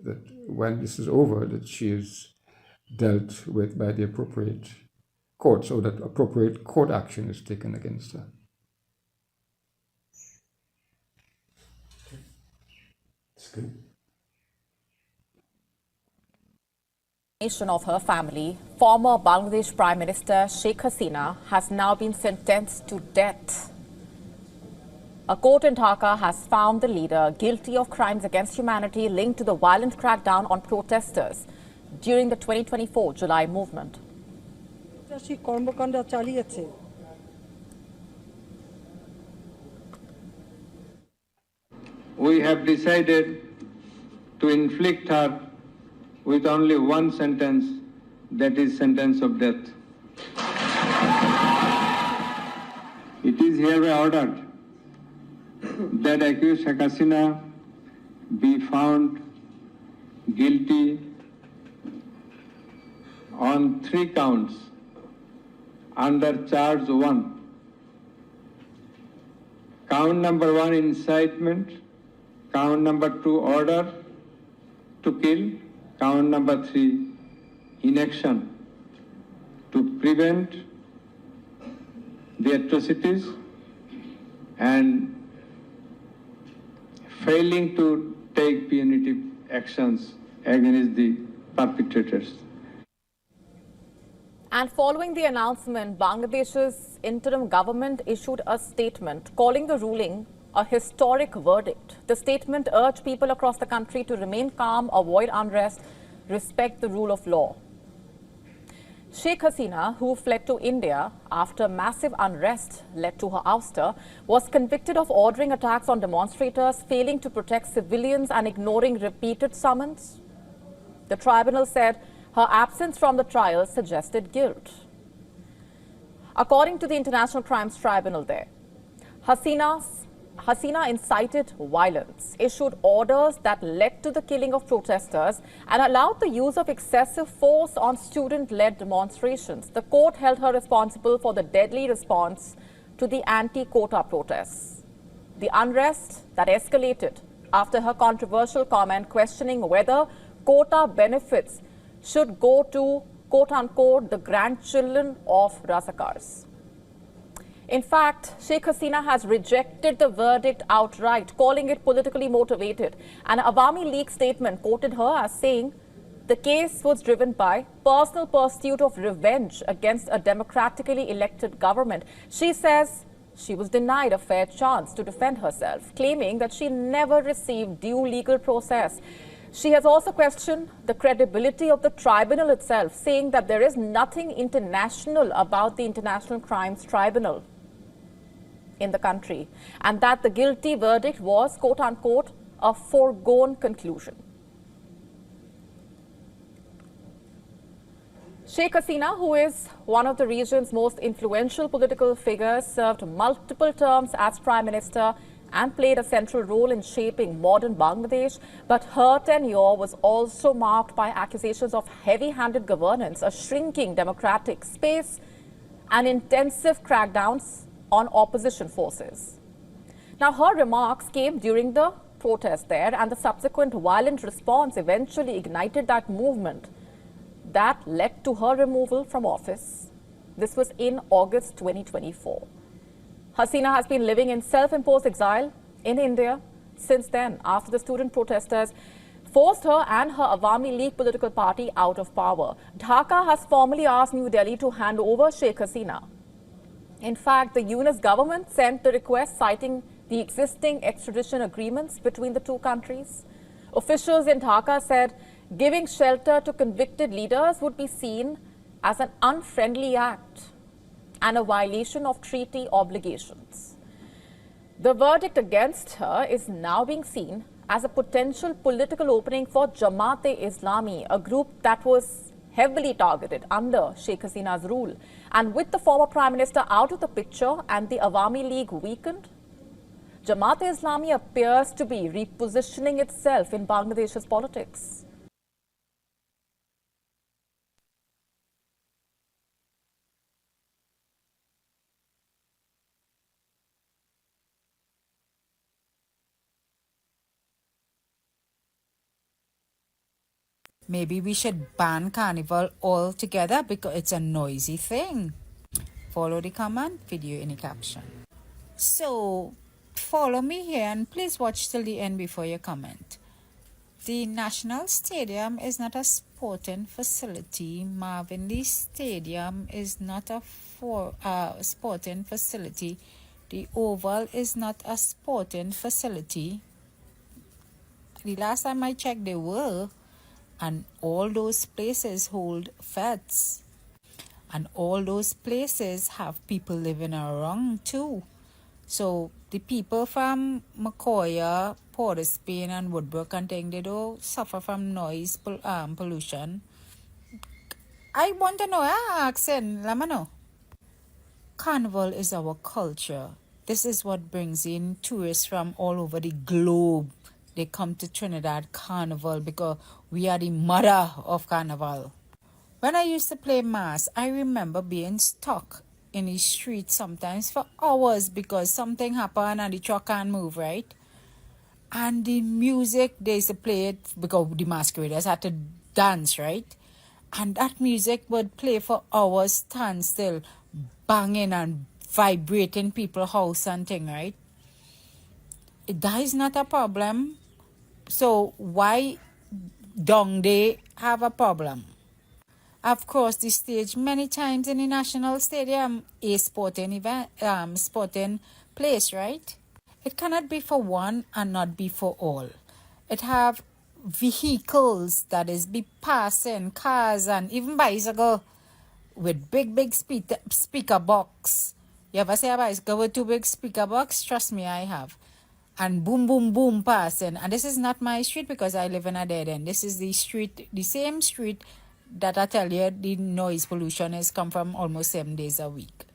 that when this is over, that she is dealt with by the appropriate court, so that appropriate court action is taken against her. That's good. Of her family, former Bangladesh Prime Minister Sheikh Hasina has now been sentenced to death. A court in Dhaka has found the leader guilty of crimes against humanity linked to the violent crackdown on protesters during the 2024 July movement. We have decided to inflict her with only one sentence, that is sentence of death. It is hereby ordered that accused Sheikh Hasina be found guilty on 3 counts under charge 1. Count number 1, incitement. Count number 2, order to kill. Count number 3, inaction to prevent the atrocities and failing to take punitive actions against the perpetrators. And following the announcement, Bangladesh's interim government issued a statement calling the ruling a historic verdict. The statement urged people across the country to remain calm, avoid unrest, respect the rule of law. Sheikh Hasina, who fled to India after massive unrest led to her ouster, was convicted of ordering attacks on demonstrators, failing to protect civilians and ignoring repeated summons. The tribunal said her absence from the trial suggested guilt. According to the International Crimes Tribunal there, Hasina incited violence, issued orders that led to the killing of protesters and allowed the use of excessive force on student-led demonstrations. The court held her responsible for the deadly response to the anti-quota protests. The unrest that escalated after her controversial comment questioning whether quota benefits should go to, quote-unquote, the grandchildren of Razakars. In fact, Sheikh Hasina has rejected the verdict outright, calling it politically motivated. An Awami League statement quoted her as saying the case was driven by personal pursuit of revenge against a democratically elected government. She says she was denied a fair chance to defend herself, claiming that she never received due legal process. She has also questioned the credibility of the tribunal itself, saying that there is nothing international about the International Crimes Tribunal in the country and that the guilty verdict was, quote-unquote, a foregone conclusion. Sheikh Hasina, who is one of the region's most influential political figures, served multiple terms as Prime Minister and played a central role in shaping modern Bangladesh, but her tenure was also marked by accusations of heavy-handed governance, a shrinking democratic space, and intensive crackdowns on opposition forces. Now, her remarks came during the protest there, and the subsequent violent response eventually ignited that movement that led to her removal from office. This was in August 2024. Hasina has been living in self-imposed exile in India since then, after the student protesters forced her and her Awami League political party out of power. Dhaka has formally asked New Delhi to hand over Sheikh Hasina. In fact, the UNIS government sent the request citing the existing extradition agreements between the two countries. Officials in Dhaka said giving shelter to convicted leaders would be seen as an unfriendly act and a violation of treaty obligations. The verdict against her is now being seen as a potential political opening for Jamaat-e-Islami, a group that was heavily targeted under Sheikh Hasina's rule. And with the former Prime Minister out of the picture and the Awami League weakened, Jamaat-e-Islami appears to be repositioning itself in Bangladesh's politics. Maybe we should ban carnival altogether because it's a noisy thing. Follow the comment video in the caption. So, follow me here and please watch till the end before you comment. The National Stadium is not a sporting facility. Marvin Lee Stadium is not a sporting facility. The Oval is not a sporting facility. The last time I checked, they were. And all those places hold feds. And all those places have people living around too. So the people from Macoya, Port of Spain and Woodbrook and things, they don't suffer from noise pollution. I want to know, accent, let me know. Carnival is our culture. This is what brings in tourists from all over the globe. They come to Trinidad Carnival because we are the mother of Carnival. When I used to play mass, I remember being stuck in the street sometimes for hours because something happened and the truck can't move, right? And the music, they used to play it because the masqueraders had to dance, right? And that music would play for hours, stand still, banging and vibrating people's house and thing, right? That is not a problem. So why don't they have a problem? I've crossed the stage many times in the National Stadium, a sporting event, sporting place, right? It cannot be for one and not be for all. It have vehicles that is be passing, cars and even bicycle with big speaker box. You ever see a bicycle with two big speaker box? Trust me, I have. And boom, boom, boom passing. And this is not my street because I live in a dead end. This is the street, the same street that I tell you the noise pollution has come from almost 7 days a week.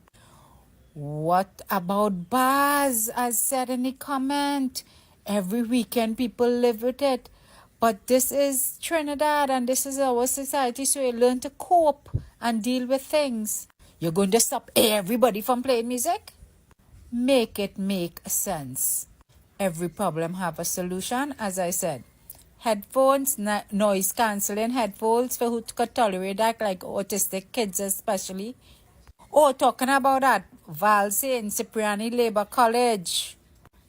What about bars? As said in the comment, every weekend people live with it. But this is Trinidad and this is our society, so you learn to cope and deal with things. You're going to stop everybody from playing music? Make it make sense. Every problem have a solution, as I said. Headphones, noise cancelling headphones for who could tolerate that, like autistic kids especially. Oh, talking about that, Valsin, Cipriani Labour College,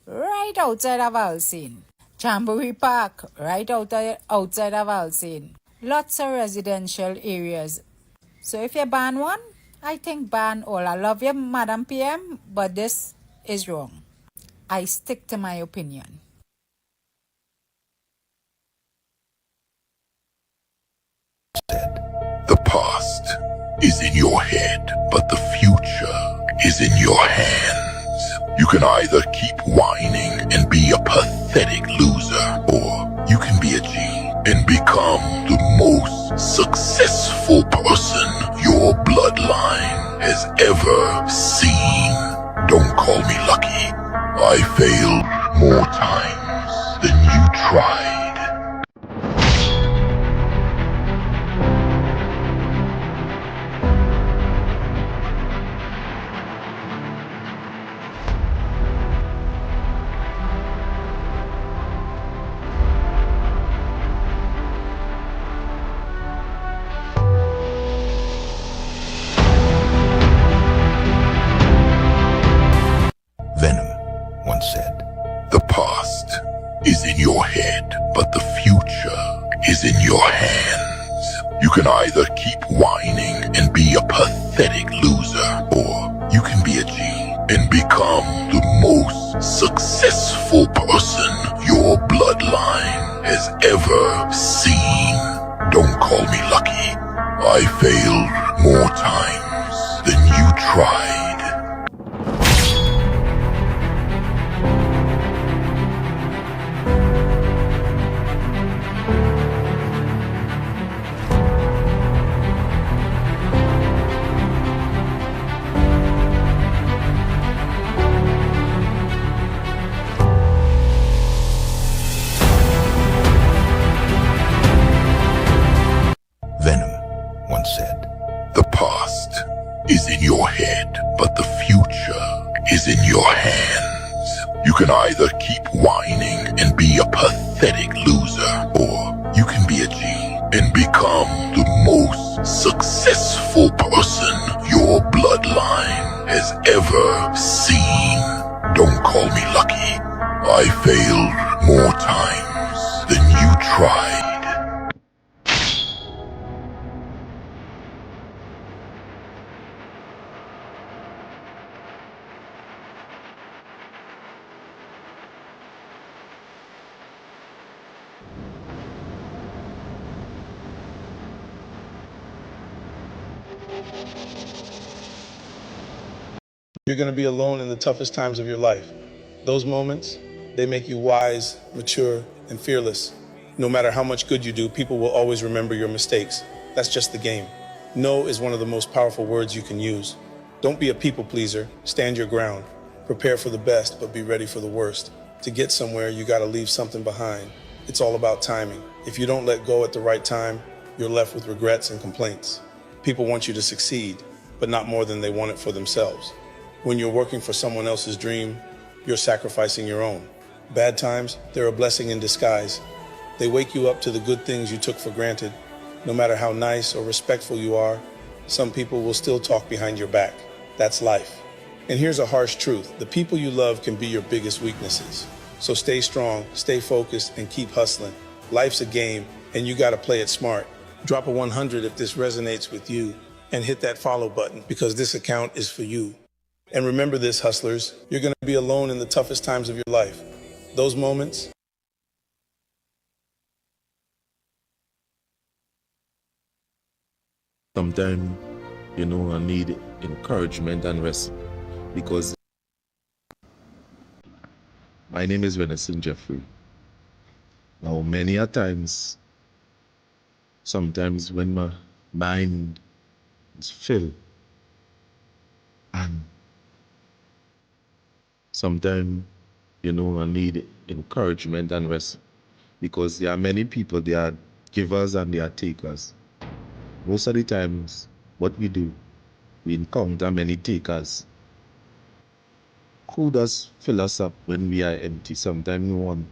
right outside of Valsin. Jamboree Park, right outside of Valsin. Lots of residential areas. So if you ban one, I think ban all. I love you, Madam PM, but this is wrong. I stick to my opinion. The past is in your head, but the future is in your hands. You can either keep whining and be a pathetic loser, or you can be a G and become the most successful person your bloodline has ever seen. Don't call me lucky. I failed more times than you tried. Venom once said, "The past is in your head, but the future is in your hands. You can either keep whining and be a pathetic loser, or you can be a G and become the most successful person your bloodline has ever seen. Don't call me lucky. I failed more times than you tried." Venom once said, "The past is in your head, but the future is in your hands. You can either keep whining and be a pathetic loser, or you can be a G and become the most successful person your bloodline has ever seen. Don't call me lucky. I failed more times than you tried." You're going to be alone in the toughest times of your life. Those moments, they make you wise, mature, and fearless. No matter how much good you do, people will always remember your mistakes. That's just the game. No is one of the most powerful words you can use. Don't be a people pleaser. Stand your ground. Prepare for the best, but be ready for the worst. To get somewhere, you got to leave something behind. It's all about timing. If you don't let go at the right time, you're left with regrets and complaints. People want you to succeed, but not more than they want it for themselves. When you're working for someone else's dream, you're sacrificing your own. Bad times, they're a blessing in disguise. They wake you up to the good things you took for granted. No matter how nice or respectful you are, some people will still talk behind your back. That's life. And here's a harsh truth. The people you love can be your biggest weaknesses. So stay strong, stay focused, and keep hustling. Life's a game, and you gotta play it smart. Drop a 100 if this resonates with you, and hit that follow button, because this account is for you. And remember this, hustlers, you're gonna be alone in the toughest times of your life. Those moments, sometimes, I need encouragement and rest, because my name is Venison Jeffrey. Now, many a times, sometimes when my mind is filled, and sometimes, I need encouragement and rest, because there are many people, they are givers and they are takers. Most of the times, what we do, we encounter many takers who does fill us up when we are empty. Sometimes we want.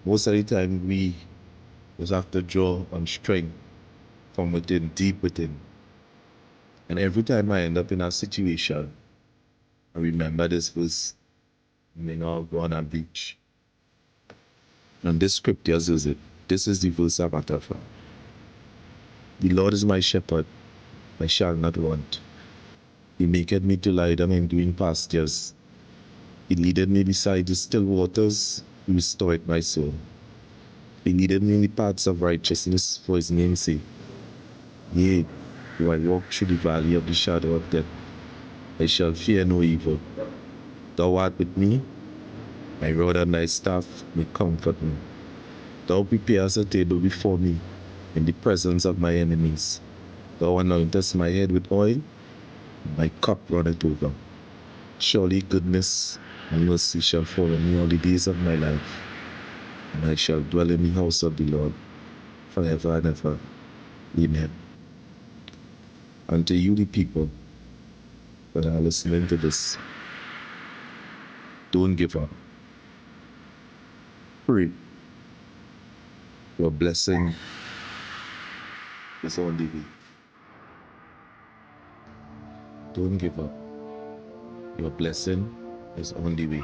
Most of the time, we just have to draw on strength from within, deep within. And every time I end up in a situation, I remember this verse, go on a beach. And this scripture says it. This is the verse I'm at. The Lord is my shepherd, I shall not want. He maketh me to lie down in green pastures. He leadeth me beside the still waters. He restored my soul. He leadeth me in the paths of righteousness for his name's sake. Yea, though I walk through the valley of the shadow of death, I shall fear no evil. Thou art with me, thy rod and thy staff may comfort me. Thou preparest a table before me in the presence of my enemies. Thou anointest my head with oil, my cup runneth over. Surely goodness and mercy shall follow me all the days of my life, and I shall dwell in the house of the Lord forever and ever. Amen. And to you, the people that are listening to this, don't give up. Pray. Your blessing is on the way. Don't give up. Your blessing is on the way.